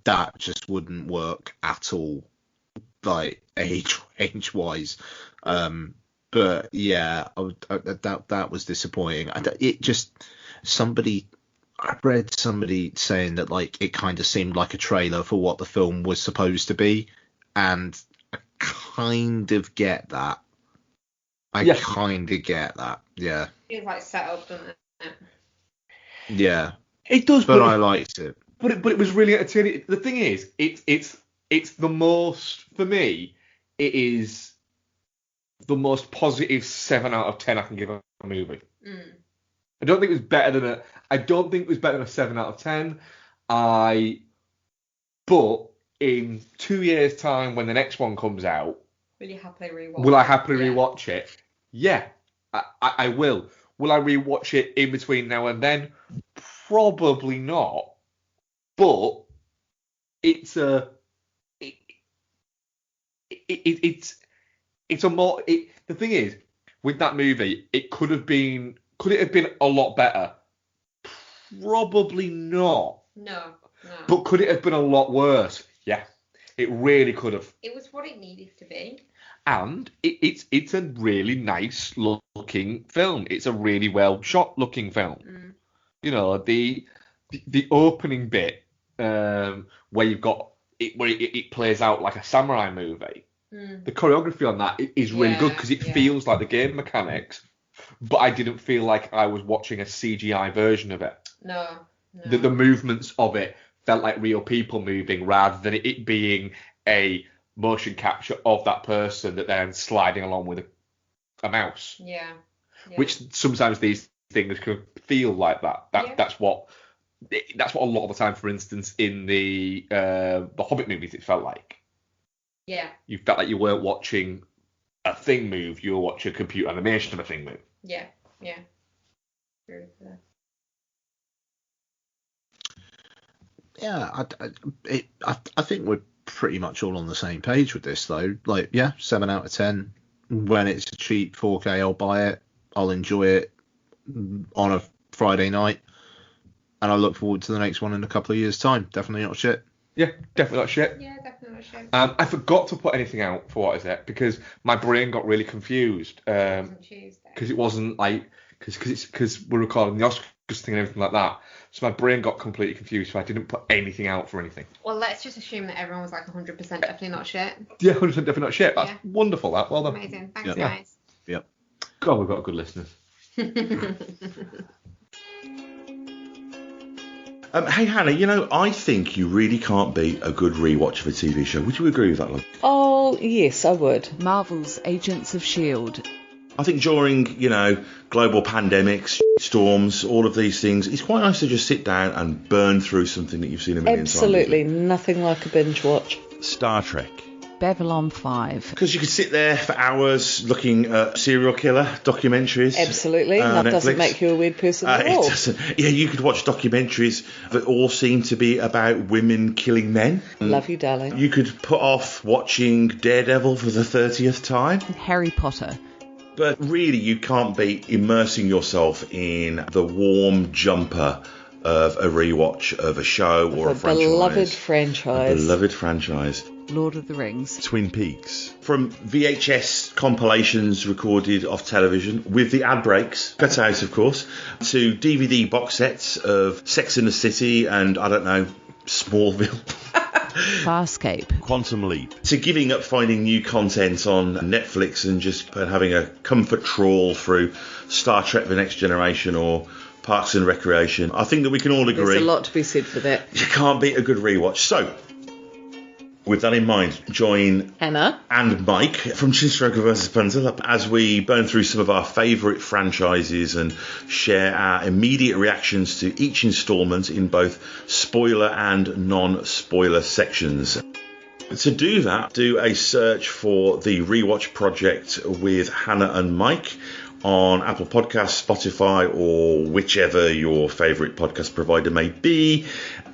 that just wouldn't work at all, like age wise. But yeah, that was disappointing. I read somebody saying that like it kind of seemed like a trailer for what the film was supposed to be, and I kind of get that. Yeah. Feels like set up, doesn't it? Yeah. It does, but I liked it. But it was really entertaining. The thing is, it's the most, for me, it is the most positive 7 out of 10 I can give a movie. I don't think it was better than a 7 out of 10. But in 2 years' time, when the next one comes out, will you happily rewatch? Will I happily rewatch it? Yeah, I will. Will I rewatch it in between now and then? Probably not. But it's a more. The thing is, with that movie, could it have been a lot better? Probably not. No. But could it have been a lot worse? Yeah, it really could have. It was what it needed to be. And it's a really nice looking film. It's a really well shot looking film. You know, the opening bit where you've got it where it plays out like a samurai movie. The choreography on that is really good because it feels like the game mechanics but I didn't feel like I was watching a CGI version of it. No. The movements of it felt like real people moving rather than it being a motion capture of that person that then sliding along with a mouse. Yeah. Which sometimes these things can feel like that. That's what a lot of the time, for instance, in the Hobbit movies, it felt like. Yeah. You felt like you weren't watching a thing move, you were watching a computer animation of a thing move. Yeah. True. Yeah, I think we're pretty much all on the same page with this, though. Like, 7 out of 10. When it's a cheap 4K, I'll buy it. I'll enjoy it on a Friday night, and I look forward to the next one in a couple of years' time. Definitely not shit. Yeah, definitely not shit. Yeah, definitely not shit. I forgot to put anything out for what is it because my brain got really confused. Because it wasn't like because we're recording the Oscars thing and everything like that. So my brain got completely confused, so I didn't put anything out for anything. Well, let's just assume that everyone was like 100% definitely not shit. Yeah, 100% definitely not shit. That's wonderful. That well done. Amazing. Thanks, guys. Yep. God, we've got good listeners. Hey Hannah, I think you really can't beat a good rewatch of a TV show. Would you agree with that, love? Oh, yes, I would. Marvel's Agents of S.H.I.E.L.D. I think during, global pandemics, storms, all of these things, it's quite nice to just sit down and burn through something that you've seen a million times. Absolutely, nothing like a binge watch. Star Trek. Babylon 5. Because you could sit there for hours looking at serial killer documentaries. Absolutely, that doesn't make you a weird person at all. It doesn't. Yeah, you could watch documentaries that all seem to be about women killing men. Love you, darling. You could put off watching Daredevil for the 30th time. Harry Potter. But really, you can't beat immersing yourself in the warm jumper of a rewatch of a show or a franchise. A beloved franchise. Lord of the Rings. Twin Peaks. From VHS compilations recorded off television, with the ad breaks, cut out of course, to DVD box sets of Sex and the City and, I don't know, Smallville. Farscape. Quantum Leap. To giving up finding new content on Netflix and just having a comfort trawl through Star Trek The Next Generation or Parks and Recreation. I think that we can all agree. There's a lot to be said for that. You can't beat a good rewatch. So, with that in mind, join Hannah and Mike from Chinstroker vs. Punter as we burn through some of our favourite franchises and share our immediate reactions to each instalment in both spoiler and non-spoiler sections. To do that, do a search for the Rewatch Project with Hannah and Mike on Apple Podcasts, Spotify, or whichever your favourite podcast provider may be,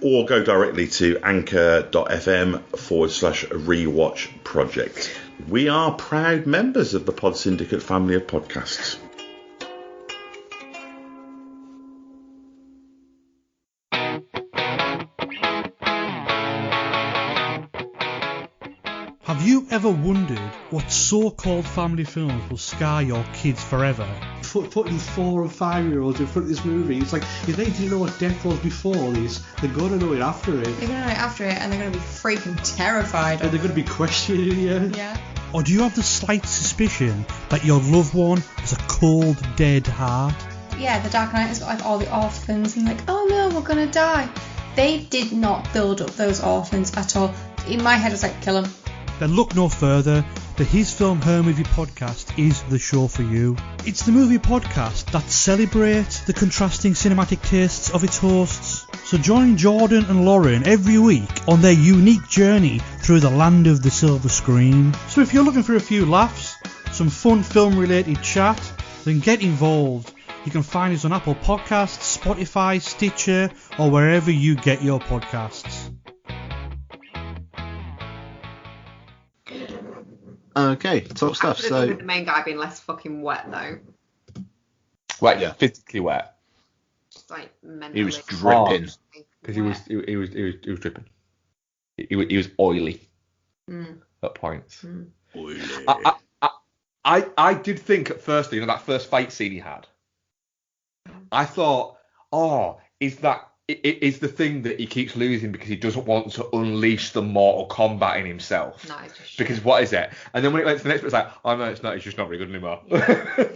or go directly to anchor.fm/rewatch project. We are proud members of the Pod Syndicate family of podcasts. Have you ever wondered what so-called family films will scar your kids forever? Putting 4 or 5-year-olds in front of this movie, it's like, if they didn't know what death was before this, they're going to know it after it. They're going to know it after it, and they're going to be freaking terrified. And they're going to be questioning you. Yeah. Or do you have the slight suspicion that your loved one has a cold, dead heart? Yeah, the Dark Knight has got like all the orphans, and like, oh no, we're going to die. They did not build up those orphans at all. In my head, it's like, kill them. Then look no further. The His Film Her Movie podcast is the show for you. It's the movie podcast that celebrates the contrasting cinematic tastes of its hosts. So join Jordan and Lauren every week on their unique journey through the land of the silver screen. So if you're looking for a few laughs, some fun film related chat, then get involved. You can find us on Apple Podcasts, Spotify, Stitcher, or wherever you get your podcasts. Okay, top stuff. So the main guy being less fucking wet though. Right, yeah, physically wet. Just like mentally. He was dripping. Because he was dripping. He was oily at points. Oily. I did think at first, that first fight scene he had. I thought, is the thing that he keeps losing because he doesn't want to unleash the Mortal Kombat in himself. No, it's just because what is it? And then when it went to the next bit, it's like, oh no, it's not. He's just not very good anymore. Yeah.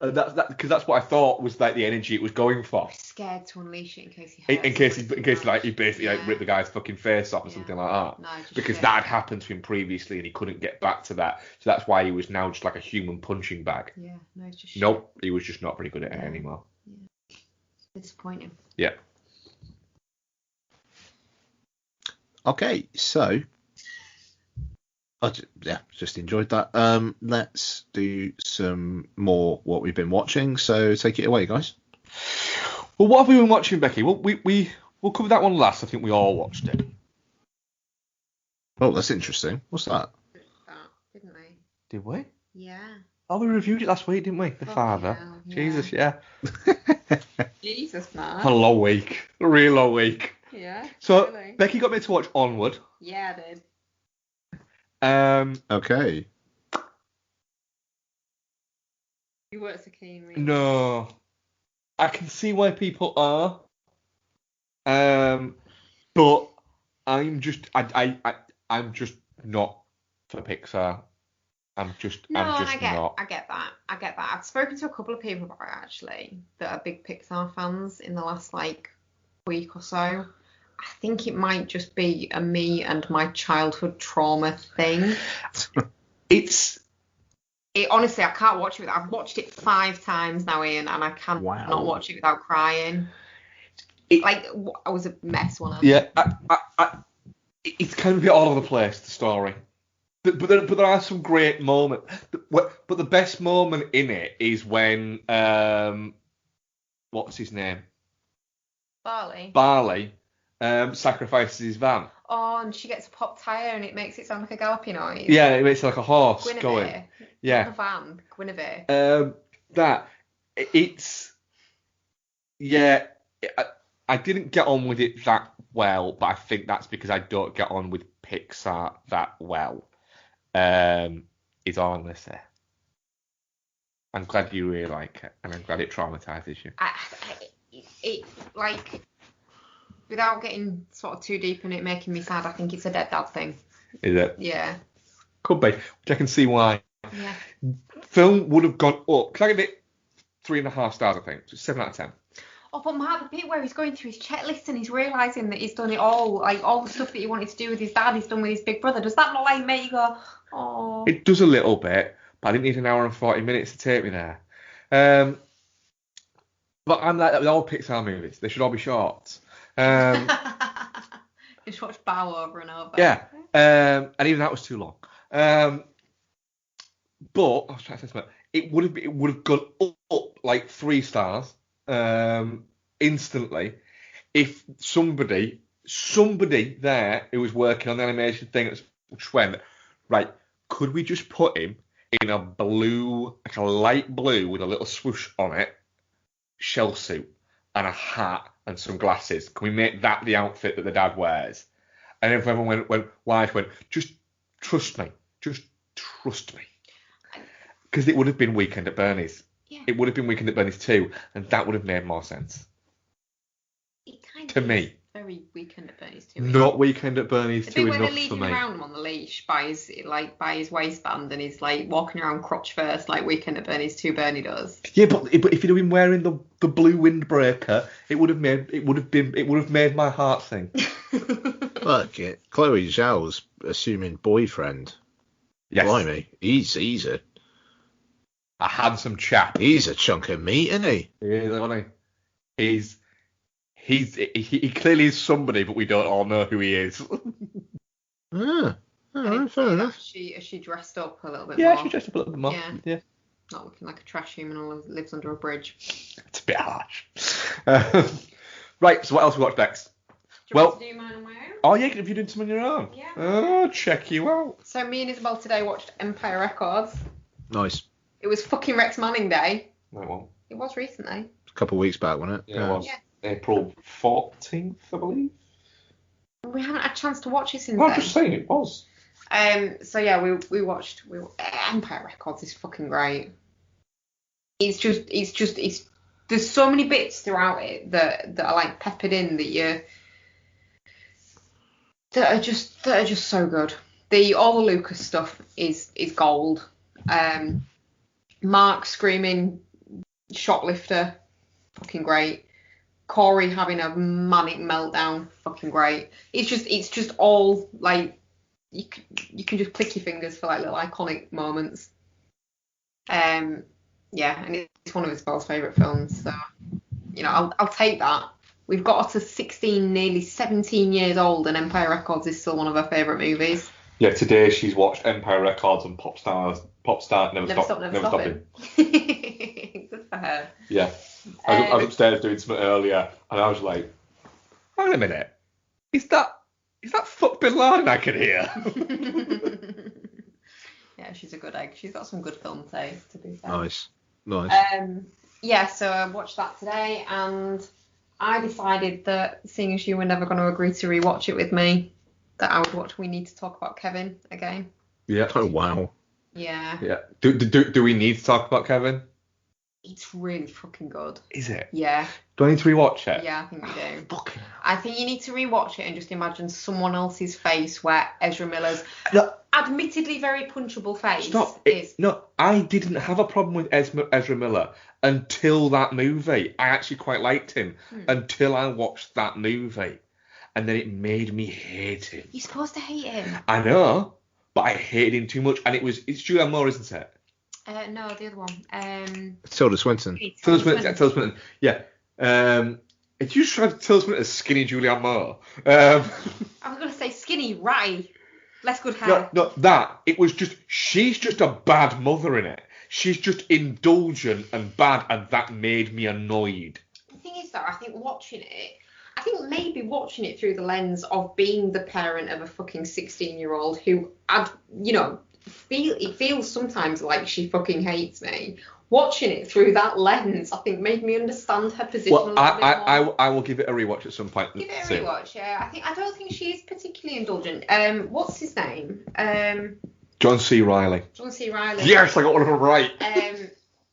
And because that's what I thought was like the energy it was going for. Scared to unleash it in case he hurts In case like he basically like ripped the guy's fucking face off or something like that. No, because that had happened to him previously and he couldn't get back to that. So that's why he was now just like a human punching bag. Yeah, no, it's just Nope, he was just not very good at it anymore. Yeah. Disappointing. Yeah. Okay, so just enjoyed that. Let's do some more what we've been watching. So take it away, guys. Well, what have we been watching, Becky? Well, we'll cover that one last. I think we all watched it. Oh, that's interesting. What's that? Didn't we? Did we? Yeah. Oh, we reviewed it last week, didn't we? The Father. Hell, yeah. Jesus, yeah. Jesus, man. A long week. A real long week. Yeah. So, really. Becky got me to watch Onward. Yeah, I did. Okay. You weren't so keen, really. No. I can see why people are. But I'm just I'm just not for Pixar. I'm just not. I get that. I've spoken to a couple of people about it actually that are big Pixar fans in the last week or so. I think it might just be a me and my childhood trauma thing. Honestly, I can't watch it. I've watched it 5 times now, Ian, and I can't not watch it without crying. I was a mess when I. Yeah, it's kind of a bit all over the place, the story. But there are some great moments. But the best moment in it is when what's his name? Barley sacrifices his van. Oh, and she gets a pop tyre and it makes it sound like a galloping noise. Yeah, it makes it like a horse Guinevere. going. Yeah. The van, Guinevere. I didn't get on with it that well, but I think that's because I don't get on with Pixar that well. Is all I'm gonna say. I'm glad you really like it, and I'm glad it traumatizes you. Without getting sort of too deep in it, making me sad, I think it's a dead dad thing. Is it? Yeah. Could be, which I can see why. Yeah. Film would have gone up. Can I give it 3.5 stars? I think so 7 out of 10. Oh, but Mark, the bit where he's going through his checklist and he's realising that he's done it all, like all the stuff that he wanted to do with his dad, he's done with his big brother. Does that not make you go, oh? It does a little bit, but I didn't need an hour and 40 minutes to take me there. But I'm like that with all Pixar movies. They should all be short. Just watch Bow over and over. Yeah, and even that was too long. But I was trying to say something. It would have gone up like 3 stars instantly if somebody there who was working on the animation thing just went, right, could we just put him in a blue, like a light blue with a little swoosh on it, shell suit and a hat and some glasses? Can we make that the outfit that the dad wears? And everyone wife went, just trust me. Because it would have been Weekend at Bernie's. Yeah. It would have been Weekend at Bernie's too, and that would have made more sense. It kind to of me. Very Weekend at Bernie's too. Not Weekend at Bernie's too enough for me. The bit where they're leading around him on the leash by his waistband and he's like walking around crotch first like Weekend at Bernie's 2 Bernie does. Yeah, but if he'd have been wearing the blue windbreaker, it would have made my heart sing. Look, Chloe Zhao's assuming boyfriend. Yes. Blimey, he's a handsome chap. He's a chunk of meat, isn't he? He clearly is somebody, but we don't all know who he is. Fair enough. Is she dressed up a little bit more? Yeah, she dressed up a little bit more. Yeah. Not looking like a trash human who lives under a bridge. It's a bit harsh. Right, so what else we watched next? Do you want to do mine on my own? Oh yeah, have you done some on your own? Yeah. Oh, check you out. So me and Isabel today watched Empire Records. Nice. It was fucking Rex Manning Day. No, it won't. It was recently. A couple of weeks back, wasn't it? Yeah, it was. Yeah. April 14th, I believe. We haven't had a chance to watch it since I'm then. just saying it was. So yeah, we watched Empire Records is fucking great. It's just there's so many bits throughout it that are like peppered in that are just so good. All the Lucas stuff is gold. Mark screaming Shoplifter, fucking great. Corey having a manic meltdown, fucking great. It's just all like you can just click your fingers for like little iconic moments. Yeah, and it's one of Isabel's favourite films, so I'll take that. We've got to 16, nearly 17 years old, and Empire Records is still one of her favourite movies. Yeah, today she's watched Empire Records and Popstar Never Stopping. Good for her. Yeah. I was upstairs doing something earlier, and I was like, hang a minute, is that fuck Bin Laden I can hear? Yeah, she's a good egg. She's got some good film taste, to be fair. Nice. Yeah, so I watched that today, and I decided that, seeing as you were never going to agree to rewatch it with me, that I would watch We Need to Talk About Kevin again. Yeah. Oh, wow. Yeah. Yeah. Do we need to talk about Kevin? It's really fucking good. Is it? Yeah. Do I need to rewatch it? Yeah, I think you do. Fucking hell. I think you need to rewatch it and just imagine someone else's face where Ezra Miller's admittedly very punchable face is. No, I didn't have a problem with Ezra Miller until that movie. I actually quite liked him until I watched that movie. And then it made me hate him. You're supposed to hate him. I know, but I hated him too much. And it's Julianne Moore, isn't it? No, the other one. Tilda Swinton. Tilda Swinton. Yeah. If you try to Tilda Swinton as skinny Julianne Moore. I was going to say skinny, ratty. Less good hair. No, it was just, she's just a bad mother in it. She's just indulgent and bad, and that made me annoyed. The thing is, though, I think maybe watching it through the lens of being the parent of a fucking 16-year-old who, it feels sometimes like she fucking hates me. Watching it through that lens, I think, made me understand her position a little bit more. I will give it a rewatch at some point. Give it a rewatch, yeah. I don't think she's particularly indulgent. What's his name? John C. Reilly. John C. Reilly. Yes, I got one of them right.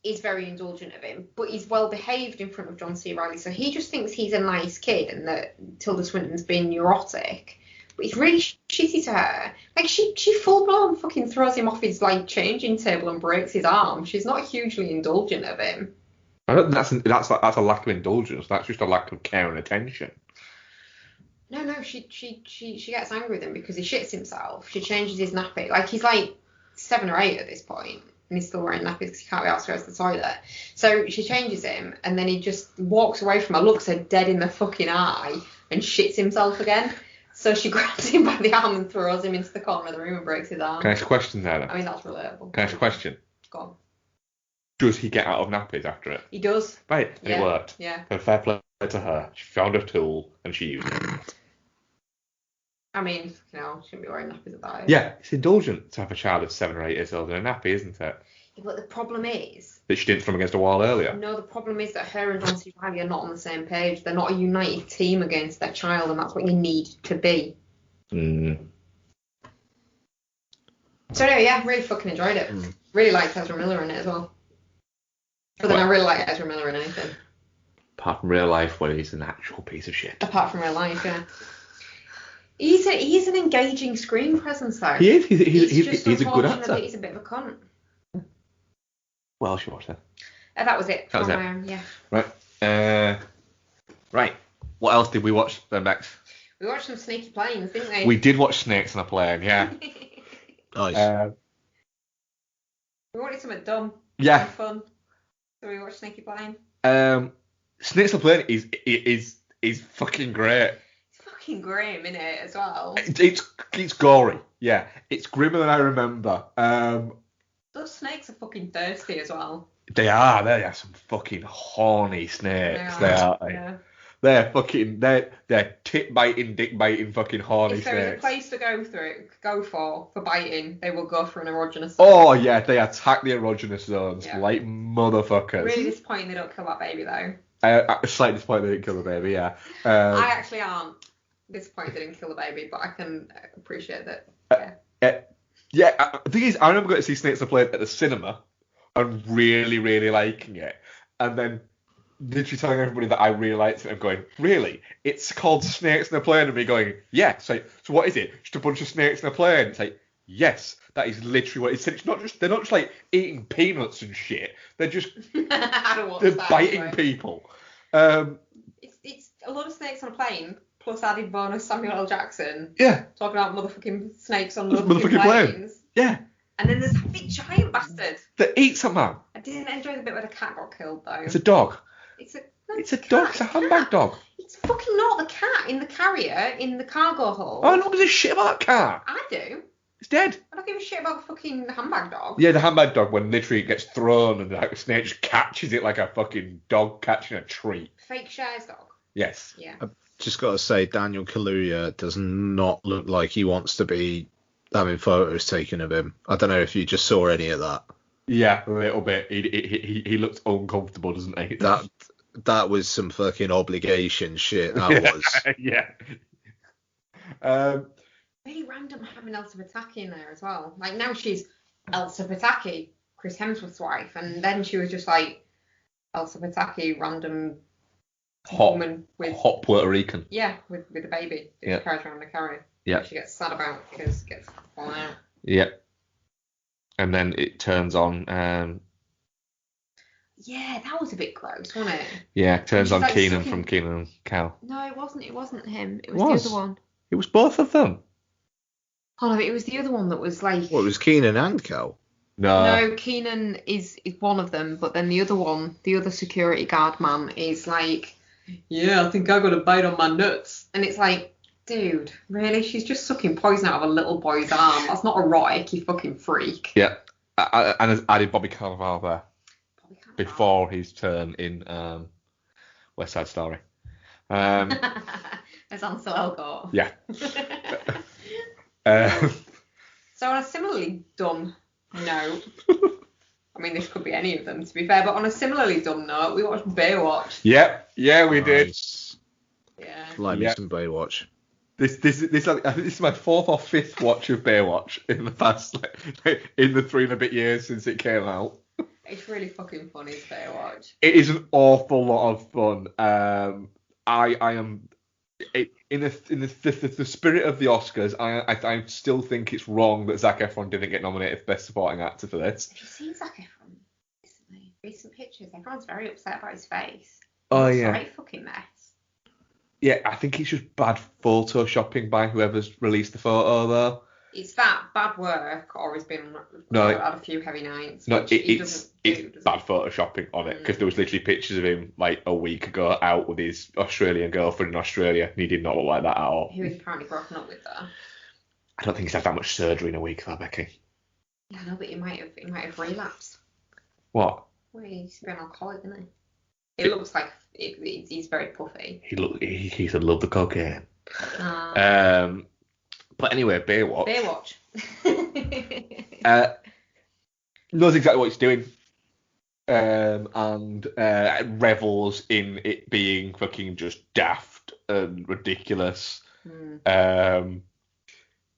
Is very indulgent of him, but he's well behaved in front of John C. Reilly, so he just thinks he's a nice kid and that Tilda Swinton's being neurotic. But he's really shitty to her. Like she full blown fucking throws him off his like changing table and breaks his arm. She's not hugely indulgent of him. I don't think that's a lack of indulgence. That's just a lack of care and attention. No, she gets angry with him because he shits himself. She changes his nappy. Like he's like 7 or 8 at this point, and he's still wearing nappies because he can't be asked to go to the toilet. So she changes him, and then he just walks away from her, looks her dead in the fucking eye, and shits himself again. So she grabs him by the arm and throws him into the corner of the room and breaks his arm. Can I ask a question there? I mean, that's relatable. Can I ask a question? Go on. Does he get out of nappies after it? He does. Right, and it worked. Yeah. So fair play to her. She found a tool and she used it. I mean, shouldn't be wearing nappies at that age. Yeah, it's indulgent to have a child that's 7 or 8 years old in a nappy, isn't it? Yeah, but the problem is that she didn't throw him against a wall earlier. No, the problem is that her and John C. Reilly are not on the same page. They're not a united team against their child, and that's what you need to be. So anyway, yeah, really fucking enjoyed it. Really liked Ezra Miller in it as well. But then I really like Ezra Miller in anything. Apart from real life, where he's an actual piece of shit. Apart from real life, yeah. He's an engaging screen presence, though. He is. He's a good actor. He's a bit of a cunt. What else you watched then? That was it. That was it. Yeah. Right. Right. What else did we watch then, Bex? We watched some Sneaky Planes, didn't we? We did watch Snakes on a Plane, yeah. Nice. We wanted something dumb. Yeah. And fun. So we watched Sneaky Plane. Snakes on a Plane is fucking great. It's fucking grim, isn't it, as well? It's gory, yeah. It's grimmer than I remember. Those snakes are fucking thirsty as well. They are some fucking horny snakes. They are. Yeah. They're tit biting, dick biting, fucking horny snakes. If there is a place to go for biting, they will go for an erogenous zone. Oh yeah, they attack the erogenous zones like motherfuckers. Really disappointing they don't kill that baby though. I'm slightly disappointed they didn't kill the baby, yeah. I actually aren't disappointed they didn't kill the baby, but I can appreciate that. Yeah, the thing is, I remember going to see Snakes on a Plane at the cinema and really, really liking it. And then literally telling everybody that I really liked it and going, really? It's called Snakes on a Plane? And me going, yeah. So what is it? Just a bunch of snakes in a plane? It's like, Yes, that is literally what it's. It's not just they're not just like eating peanuts and shit. They're just I don't watch they're that biting anyway. people. It's a lot of snakes on a plane, plus added bonus Samuel L. Jackson. Yeah. Talking about motherfucking snakes on Just motherfucking plane. planes. Yeah. And then there's that big giant bastard. That eats a man. I didn't enjoy the bit where the cat got killed though. It's a dog. It's a dog. It's a handbag dog. It's fucking not the cat in the carrier in the cargo hold. Oh, no one gives a shit about that cat. I do. It's dead. I don't give a shit about the fucking handbag dog. Yeah, the handbag dog, when literally it gets thrown and like the snake just catches it like a fucking dog catching a treat. Fake Cher's dog. Yes. Yeah. I've just got to say, Daniel Kaluuya does not look like he wants to be having photos taken of him. I don't know if you just saw any of that. Yeah, a little bit. He looked uncomfortable, doesn't he? That was some fucking obligation shit. That was. Yeah. Really random having Elsa Pataki in there as well. Like now she's Elsa Pataki, Chris Hemsworth's wife, and then she was just like Elsa Pataki, random woman with hot Puerto Rican. Yeah, with a baby that Yeah. she carries around the carrier. Yeah. She gets sad about because it gets fallen out. Yeah. And then it turns on. Yeah, that was a bit gross, wasn't it? Yeah, turns She's on like Keenan sucking- from Keenan and Kel. No, it wasn't. It wasn't him. It Was. was the other one. It was both of them. Oh no, it was the other one that was like. What, it was Keenan and Kel? No, Keenan is one of them, but then the other one, the other security guard man, is like, yeah, I think I got a bite on my nuts, and it's like, dude, really? She's just sucking poison out of a little boy's arm. That's not erotic, you fucking freak. Yeah. And I did Bobby Cannavale there before his turn in West Side Story. As Ansel Elgort. Yeah. So on a similarly dumb note, I mean, this could be any of them to be fair, but on a similarly dumb note, we watched Baywatch. Yeah, we did. Nice. Yeah. Like me some Baywatch. This I think this is my fourth or fifth watch of Baywatch in the past in the 3 and a bit years since it came out. It's really fucking funny, Baywatch. It is an awful lot of fun. I am in the spirit of the Oscars. I still think it's wrong that Zac Efron didn't get nominated for Best Supporting Actor for this. Have you seen Zac Efron recently? Recent pictures. Everyone's very upset about his face. Oh, It's yeah. a right fucking mess. Yeah, I think it's just bad photoshopping by whoever's released the photo though. It's that bad work, or he's been No, had a few heavy nights. No, which he it's doesn't do, does bad photoshopping on it because there was literally pictures of him like a week ago out with his Australian girlfriend in Australia, and he did not look like that at all. Who he's apparently broken up with though. I don't think he's had that much surgery in a week, though, Becky. Yeah, no, but he might have relapsed. What? Well, he's been alcoholic, isn't he? It looks like he's very puffy. He used to love the cocaine. But anyway, Baywatch. Knows exactly what he's doing. And revels in it being fucking just daft and ridiculous. There's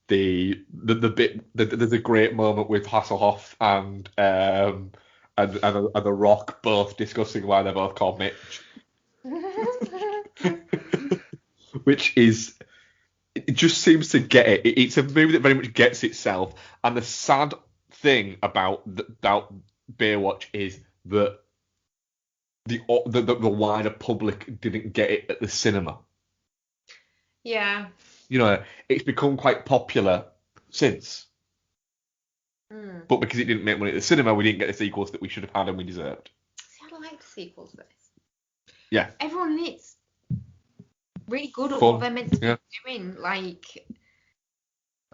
a great moment with Hasselhoff and The Rock both discussing why they're both called Mitch. Which is, it just seems to get it. It's a movie that very much gets itself. And the sad thing about Baywatch is that the wider public didn't get it at the cinema. Yeah. You know, it's become quite popular since. But because it didn't make money at the cinema, we didn't get the sequels that we should have had and we deserved. See, I like the sequels to this. Yeah. Everyone in it's really good at Fun. what they're meant to be Yeah. doing. Like,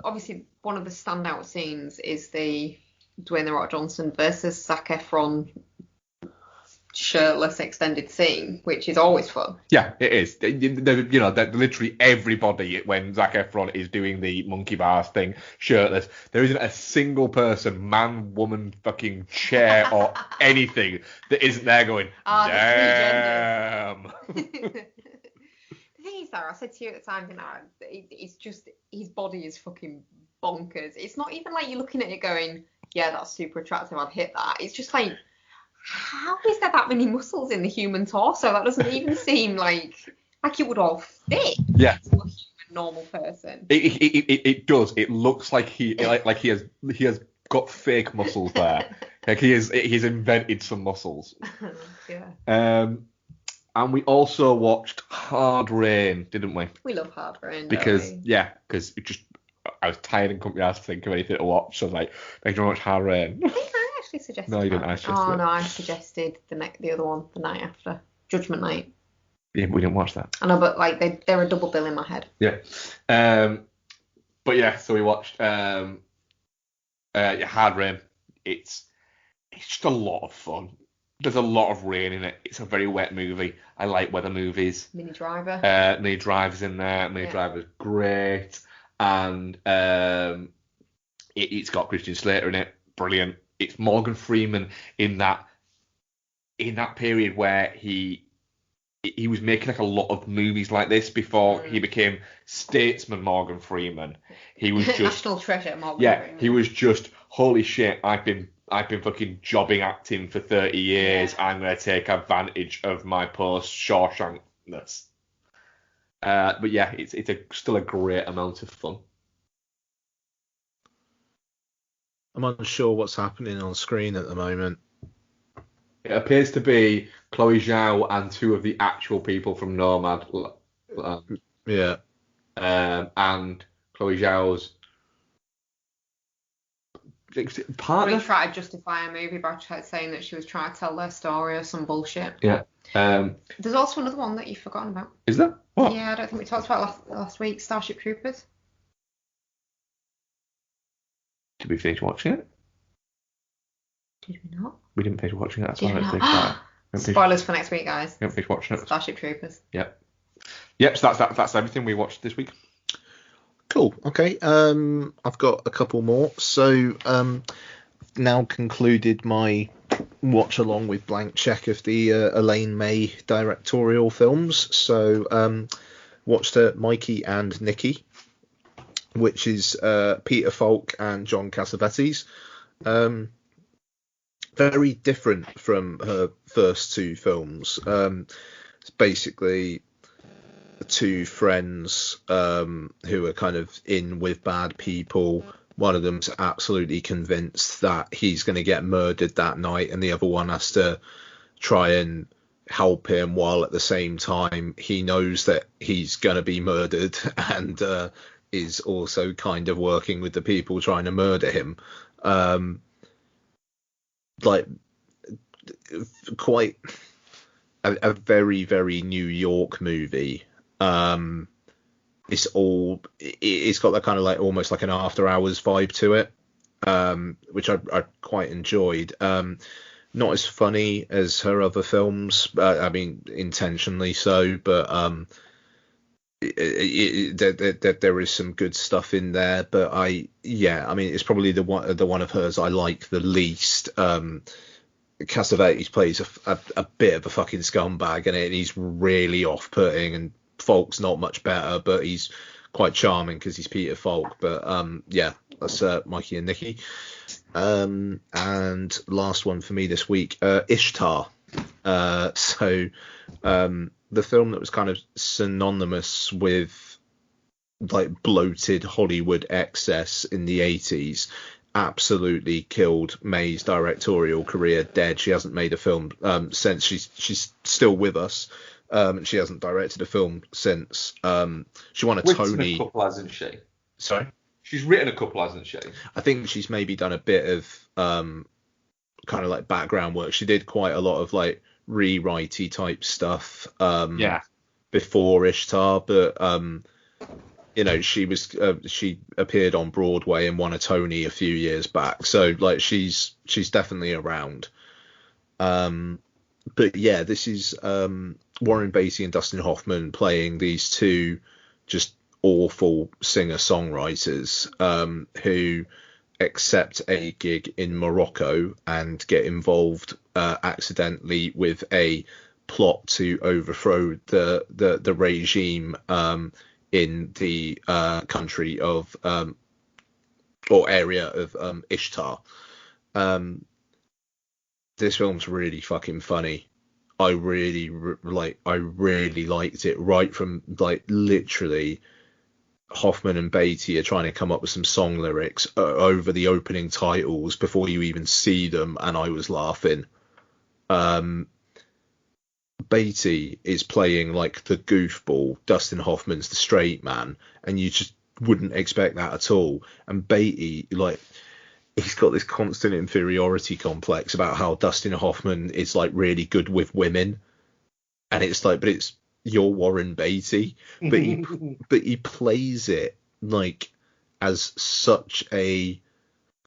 obviously, one of the standout scenes is the Dwayne "The Rock" Johnson versus Zac Efron shirtless extended scene, which is always fun. Yeah, it is. You know, that literally everybody, when Zac Efron is doing the monkey bars thing, shirtless, there isn't a single person, man, woman, fucking chair, or anything that isn't there going, damn. The thing is, though, I said to you at the time, didn't I? It's just, his body is fucking bonkers. It's not even like you're looking at it going, yeah, that's super attractive, I'd hit that. It's just like, how is there that many muscles in the human torso? That doesn't even seem like it would all fit Yeah. to a human normal person. It does. It looks like he has got fake muscles there. Like he's invented some muscles. Yeah. And we also watched Hard Rain, didn't we? We love Hard Rain. Because don't we? I was tired and couldn't be asked to think of anything to watch. So I was like, thank you very much, Hard Rain. I think I actually suggested. No, you didn't. I suggested. Oh no, I suggested the other one the night after, Judgment Night. Yeah, we didn't watch that. I know, but like they're a double bill in my head. Yeah. But yeah, so we watched Hard Rain. It's just a lot of fun. There's a lot of rain in it. It's a very wet movie. I like weather movies. Minnie Driver. Minnie Driver's in there. Minnie Driver's great. And it's got Christian Slater in it. Brilliant. It's Morgan Freeman in that period where he was making like a lot of movies like this before he became statesman Morgan Freeman. He was just national treasure Morgan Freeman. He was just, holy shit, I've been fucking jobbing acting for 30 years. Yeah. I'm going to take advantage of my post-Shawshank-ness. But yeah, it's still a great amount of fun. I'm unsure what's happening on screen at the moment. It appears to be Chloe Zhao and two of the actual people from Nomadland. Yeah. And Chloe Zhao's partner. We tried to justify a movie by saying that she was trying to tell their story or some bullshit. Yeah. There's also another one that you've forgotten about. Is there? What? Yeah, I don't think we talked about last week. Starship Troopers. Did we finish watching it? Did we not? We didn't finish watching it. That's Did on we Netflix. not? Spoilers for next week, guys. We didn't finish watching it. Starship Troopers. Yep. Yep. So that's everything we watched this week. Cool. Okay. I've got a couple more. So now concluded my watch along with Blank Check of the Elaine May directorial films. So watched Mikey and Nikki, which is Peter Falk and John Cassavetes. Very different from her first two films. It's basically two friends who are kind of in with bad people. One of them's absolutely convinced that he's going to get murdered that night, and the other one has to try and help him, while at the same time he knows that he's going to be murdered and is also kind of working with the people trying to murder him. Like quite a very, very New York movie. It's got that kind of like almost like an After Hours vibe to it, which I quite enjoyed. Not as funny as her other films, I mean intentionally so, but there is some good stuff in there. But I mean it's probably the one of hers I like the least. Cassavetes plays a bit of a fucking scumbag in it, and he's really off-putting, and Falk's not much better, but he's quite charming because he's Peter Falk. But yeah, that's Mikey and Nikki. And last one for me this week, Ishtar. So the film that was kind of synonymous with like bloated Hollywood excess in the 80s absolutely killed May's directorial career dead. She hasn't made a film since. She's still with us. She hasn't directed a film since. She won a Tony. A couple, hasn't she? Sorry? She's written a couple, hasn't she? I think she's maybe done a bit of kind of like background work. She did quite a lot of like rewritey type stuff before Ishtar, but you know, she appeared on Broadway and won a Tony a few years back, so like she's definitely around. But yeah, this is Warren Beatty and Dustin Hoffman playing these two just awful singer-songwriters who accept a gig in Morocco and get involved accidentally with a plot to overthrow the regime in the country of or area of Ishtar. This film's really fucking funny. I really liked it right from like literally Hoffman and Beatty are trying to come up with some song lyrics over the opening titles before you even see them, and I was laughing. Beatty is playing like the goofball, Dustin Hoffman's the straight man, and you just wouldn't expect that at all. And Beatty, like, he's got this constant inferiority complex about how Dustin Hoffman is like really good with women, and it's like, but it's you're Warren Beatty, but he plays it like as such a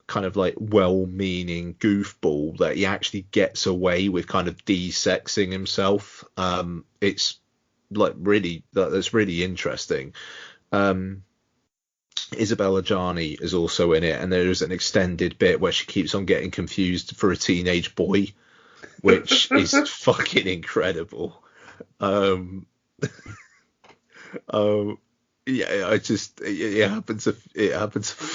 kind of like well-meaning goofball that he actually gets away with kind of de-sexing himself. It's like really, that's really interesting. Isabella Gianni is also in it, and there's an extended bit where she keeps on getting confused for a teenage boy, which is fucking incredible. Yeah, it happens a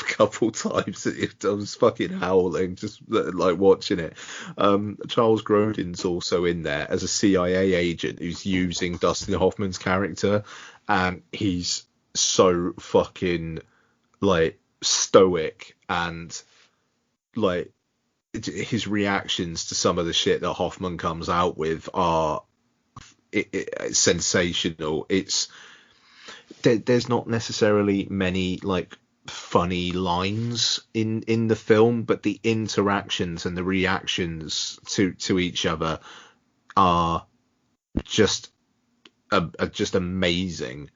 couple times. I was fucking howling just like watching it. Charles Grodin's also in there as a CIA agent who's using Dustin Hoffman's character, and he's so fucking like stoic, and like his reactions to some of the shit that Hoffman comes out with are sensational. There's not necessarily many like funny lines in the film, but the interactions and the reactions to each other are just amazing.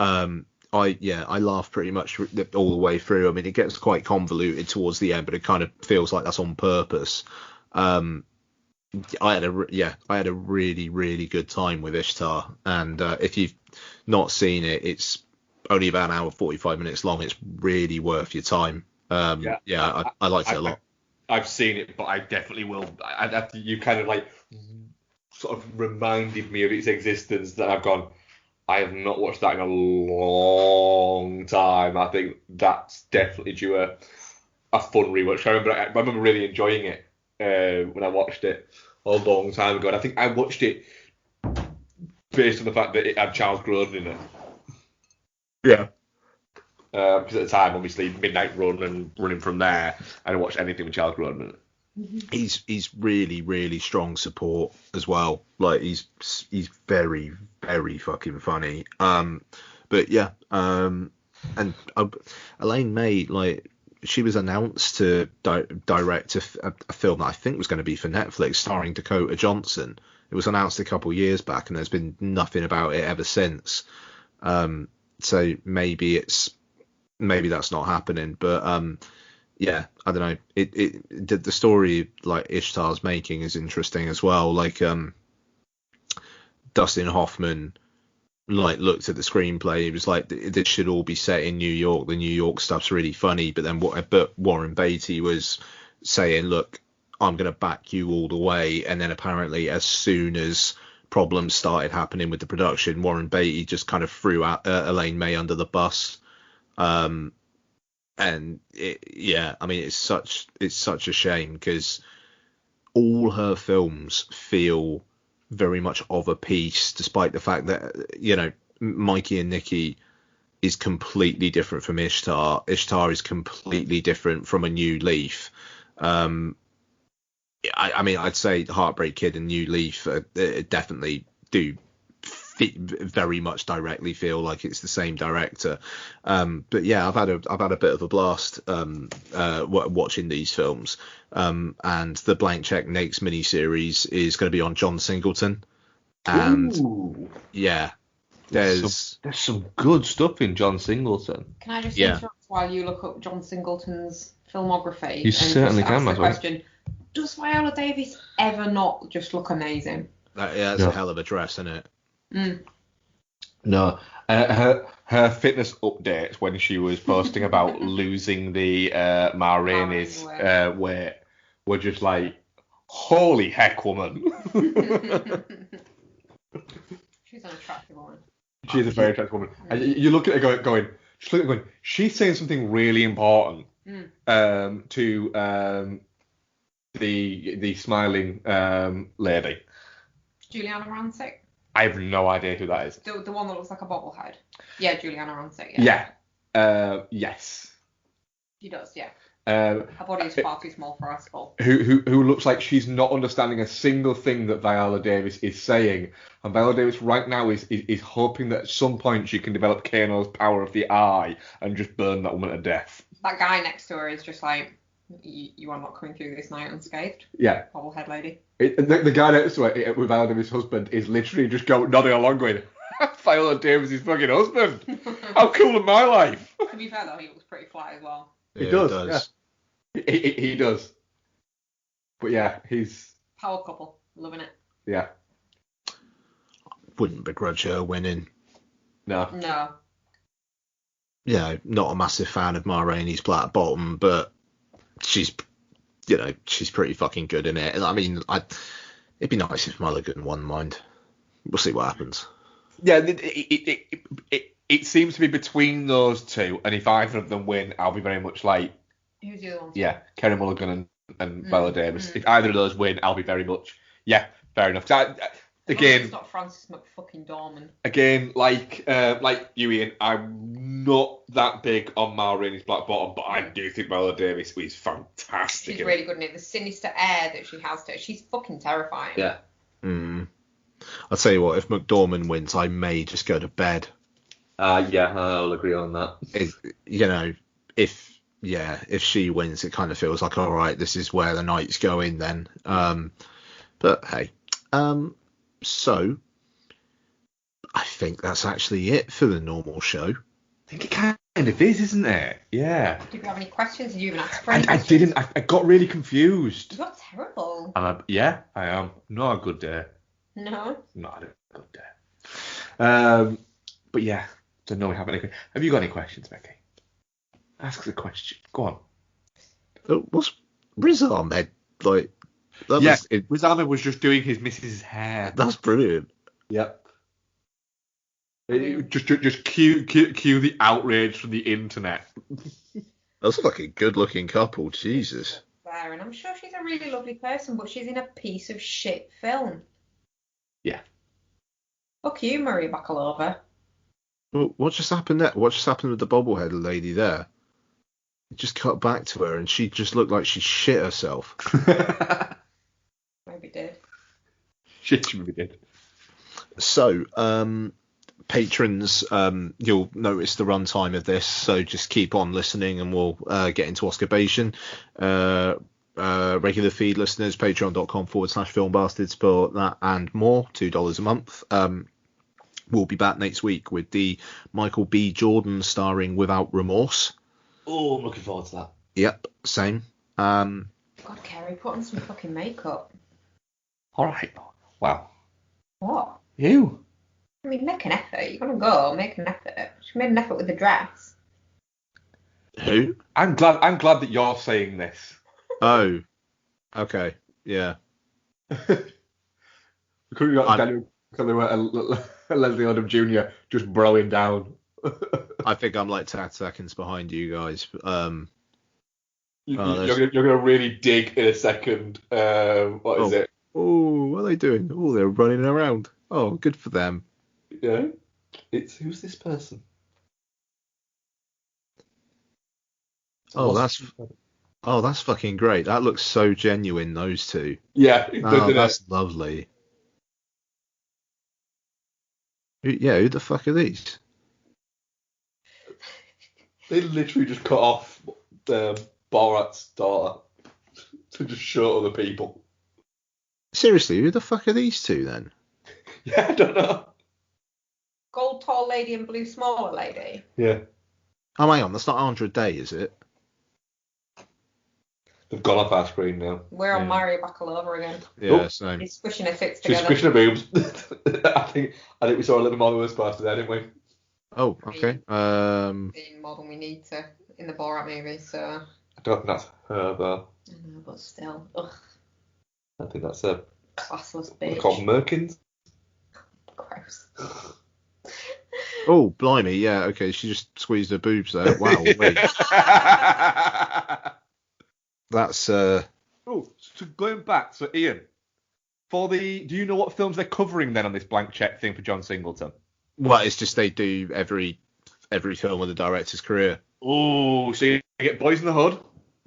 I laugh pretty much all the way through. I mean, it gets quite convoluted towards the end, but it kind of feels like that's on purpose. I had a really, really good time with Ishtar, and if you've not seen it, it's only about an hour 45 minutes long. It's really worth your time. I liked it a lot. I've seen it, but I definitely will. After you kind of like sort of reminded me of its existence, that I've gone, I have not watched that in a long time. I think that's definitely due a fun rewatch. I remember really enjoying it when I watched it a long time ago, and I think I watched it based on the fact that it had Charles Grodin in it. Yeah. Because at the time, obviously, Midnight Run and running from there, I didn't watch anything with Charles Grodin in it. He's really, really strong support as well. Like he's very, very fucking funny. But yeah, and Elaine May, like, she was announced to direct a film that I think was going to be for Netflix, starring Dakota Johnson. It was announced a couple of years back, and there's been nothing about it ever since. So maybe that's not happening. But yeah, I don't know. The story like Ishtar's making is interesting as well. Like Dustin Hoffman like looked at the screenplay. He was like, this should all be set in New York. The New York stuff's really funny. But Warren Beatty was saying, look, I'm going to back you all the way. And then apparently as soon as problems started happening with the production, Warren Beatty just kind of threw out Elaine May under the bus. And I mean, it's such a shame, because all her films feel very much of a piece, despite the fact that, you know, Mikey and Nikki is completely different from Ishtar. Ishtar is completely different from A New Leaf. I mean, I'd say Heartbreak Kid and New Leaf definitely do very much directly feel like it's the same director. But yeah, I've had a bit of a blast watching these films. And the Blank Check Nakes miniseries is going to be on John Singleton. And ooh, yeah, there's some good stuff in John Singleton. Can I just interrupt while you look up John Singleton's filmography? You certainly can, ask the question: does Viola Davis ever not just look amazing? That's a hell of a dress, isn't it? Mm. No, her fitness updates when she was posting about losing the Ma Rainey's weight were just like, holy heck, woman. She's an attractive woman. She's a very attractive woman. And you look at her going, she's saying something really important to the smiling lady. Juliana Rancic? I have no idea who that is. The one that looks like a bobblehead. Yeah, Juliana Rancic. Yeah. Yes. She does, yeah. Her body is far too small for her skull. Who looks like she's not understanding a single thing that Viola Davis is saying. And Viola Davis right now is hoping that at some point she can develop Kano's power of the eye and just burn that woman to death. That guy next to her is just like, you are not coming through this night unscathed. Yeah. Bobblehead lady. The guy next to her with Viola Davis' husband is literally just nodding along going, Viola Davis' fucking husband. How cool in my life. To be fair though, he looks pretty fly as well. He does. Yeah. He does. But yeah, he's... Power couple. Loving it. Yeah. Wouldn't begrudge her winning. No. Yeah, not a massive fan of Ma Rainey's Black Bottom, but she's pretty fucking good in it. I mean, it'd be nice if Mulligan won, mind. We'll see what happens. Yeah, it seems to be between those two, and if either of them win, I'll be very much like... Who's the other one? Yeah, Kerry Mulligan and Viola Davis. If either of those win, I'll be very much, yeah, fair enough. Again, it's not Frances McFucking-Dorman. Again, like you, Ian, I'm not that big on Ma Rainey's Black Bottom, but I do think Viola Davis is fantastic. She's really good in it. The sinister air that she has to her, she's fucking terrifying. Yeah. I'll tell you what, if McDormand wins, I may just go to bed. Yeah, I'll agree on that. If she wins, it kind of feels like, all right, this is where the night's going then. But hey, so I think that's actually it for the normal show. I think it kind of is, isn't it? Yeah. Did you have any questions? Did you even ask for any I didn't. I got really confused. You got terrible. Yeah, I am. Not a good day. No. Not a good day. But yeah, don't know we have any. Have you got any questions, Becky? Ask the question. Go on. What's Riz Ahmed like? Riz Ahmed was just doing his missus's hair. That's brilliant. Yep. Just cue the outrage from the internet. That's like a good-looking couple. Jesus. Fair, and I'm sure she's a really lovely person, but she's in a piece of shit film. Yeah. Fuck you, Maria Bakalova. Well, what just happened there? What just happened with the bobblehead lady there? It just cut back to her, and she just looked like she shit herself. Maybe did. She maybe did. So, patrons, you'll notice the runtime of this, so just keep on listening, and we'll get into Oscarbation. Regular feed listeners, patreon.com/filmbastards for that and more, $2 a month. We'll be back next week with the Michael B. Jordan starring Without Remorse. Oh, I'm looking forward to that. Yep, same. God, Kerry, put on some fucking makeup. All right. Wow. What? You. I mean, make an effort. You're gonna go. Make an effort. She made an effort with the dress. Who? I'm glad that you're saying this. Oh. Okay. Yeah. Couldn't you got Daniel Leslie Odom Jr. just broing down. I think I'm like 10 seconds behind you guys. You're gonna really dig in a second. What is it? Oh, what are they doing? Oh, they're running around. Oh, good for them. Yeah. Who's this person? Oh, that's fucking great. That looks so genuine. Those two. Yeah. That's lovely. Who the fuck are these? They literally just cut off Borat's daughter to just show other people. Seriously, who the fuck are these two then? Yeah, I don't know. Gold tall lady and blue smaller lady. Yeah. Oh, hang on, that's not Andra Day, is it? They've gone off our screen now. We're on Maria Bakalova again. Yeah, same. She's squishing her tits together. She's squishing her boobs. I think we saw a little more of the worst part of that, didn't we? Oh, okay. Seeing more than we need to in the Borat movie, so. I don't think that's her though. I know, but still. Ugh. I think that's a classless bitch. They're called Merkins. Gross. Oh, blimey, yeah, okay, she just squeezed her boobs there. Wow, wait. That's Oh, so going back, so Ian, do you know what films they're covering then on this blank check thing for John Singleton? Well, it's just they do every every film of the director's career. Oh, so you get Boys in the Hood.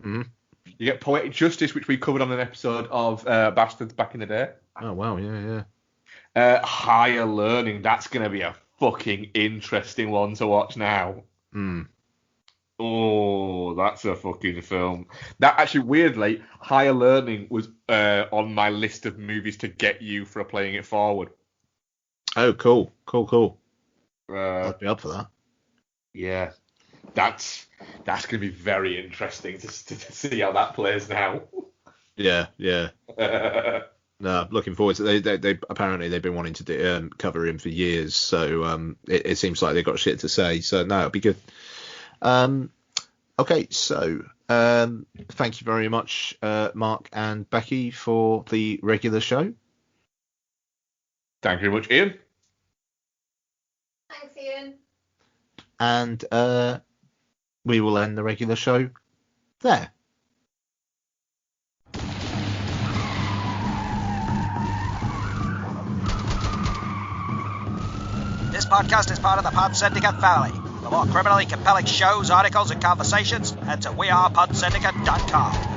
Mm-hmm. You get Poetic Justice, which we covered on an episode of Bastards back in the day. Oh, wow, yeah. Higher Learning, that's going to be a fucking interesting one to watch now. Mm. Oh, that's a fucking film. That actually, weirdly, Higher Learning was on my list of movies to get you for Playing It Forward. Oh, cool. I'd be up for that. Yeah, that's going to be very interesting to see how that plays now. Yeah. No, looking forward to it. They apparently they've been wanting to cover him for years, so it seems like they've got shit to say. So no, it'll be good. Okay, so thank you very much, Mark and Becky, for the regular show. Thank you very much, Ian. Thanks, Ian. And we will end the regular show there. This podcast is part of the Pod Syndicate family. For more criminally compelling shows, articles, and conversations, head to wearePodsyndicate.com.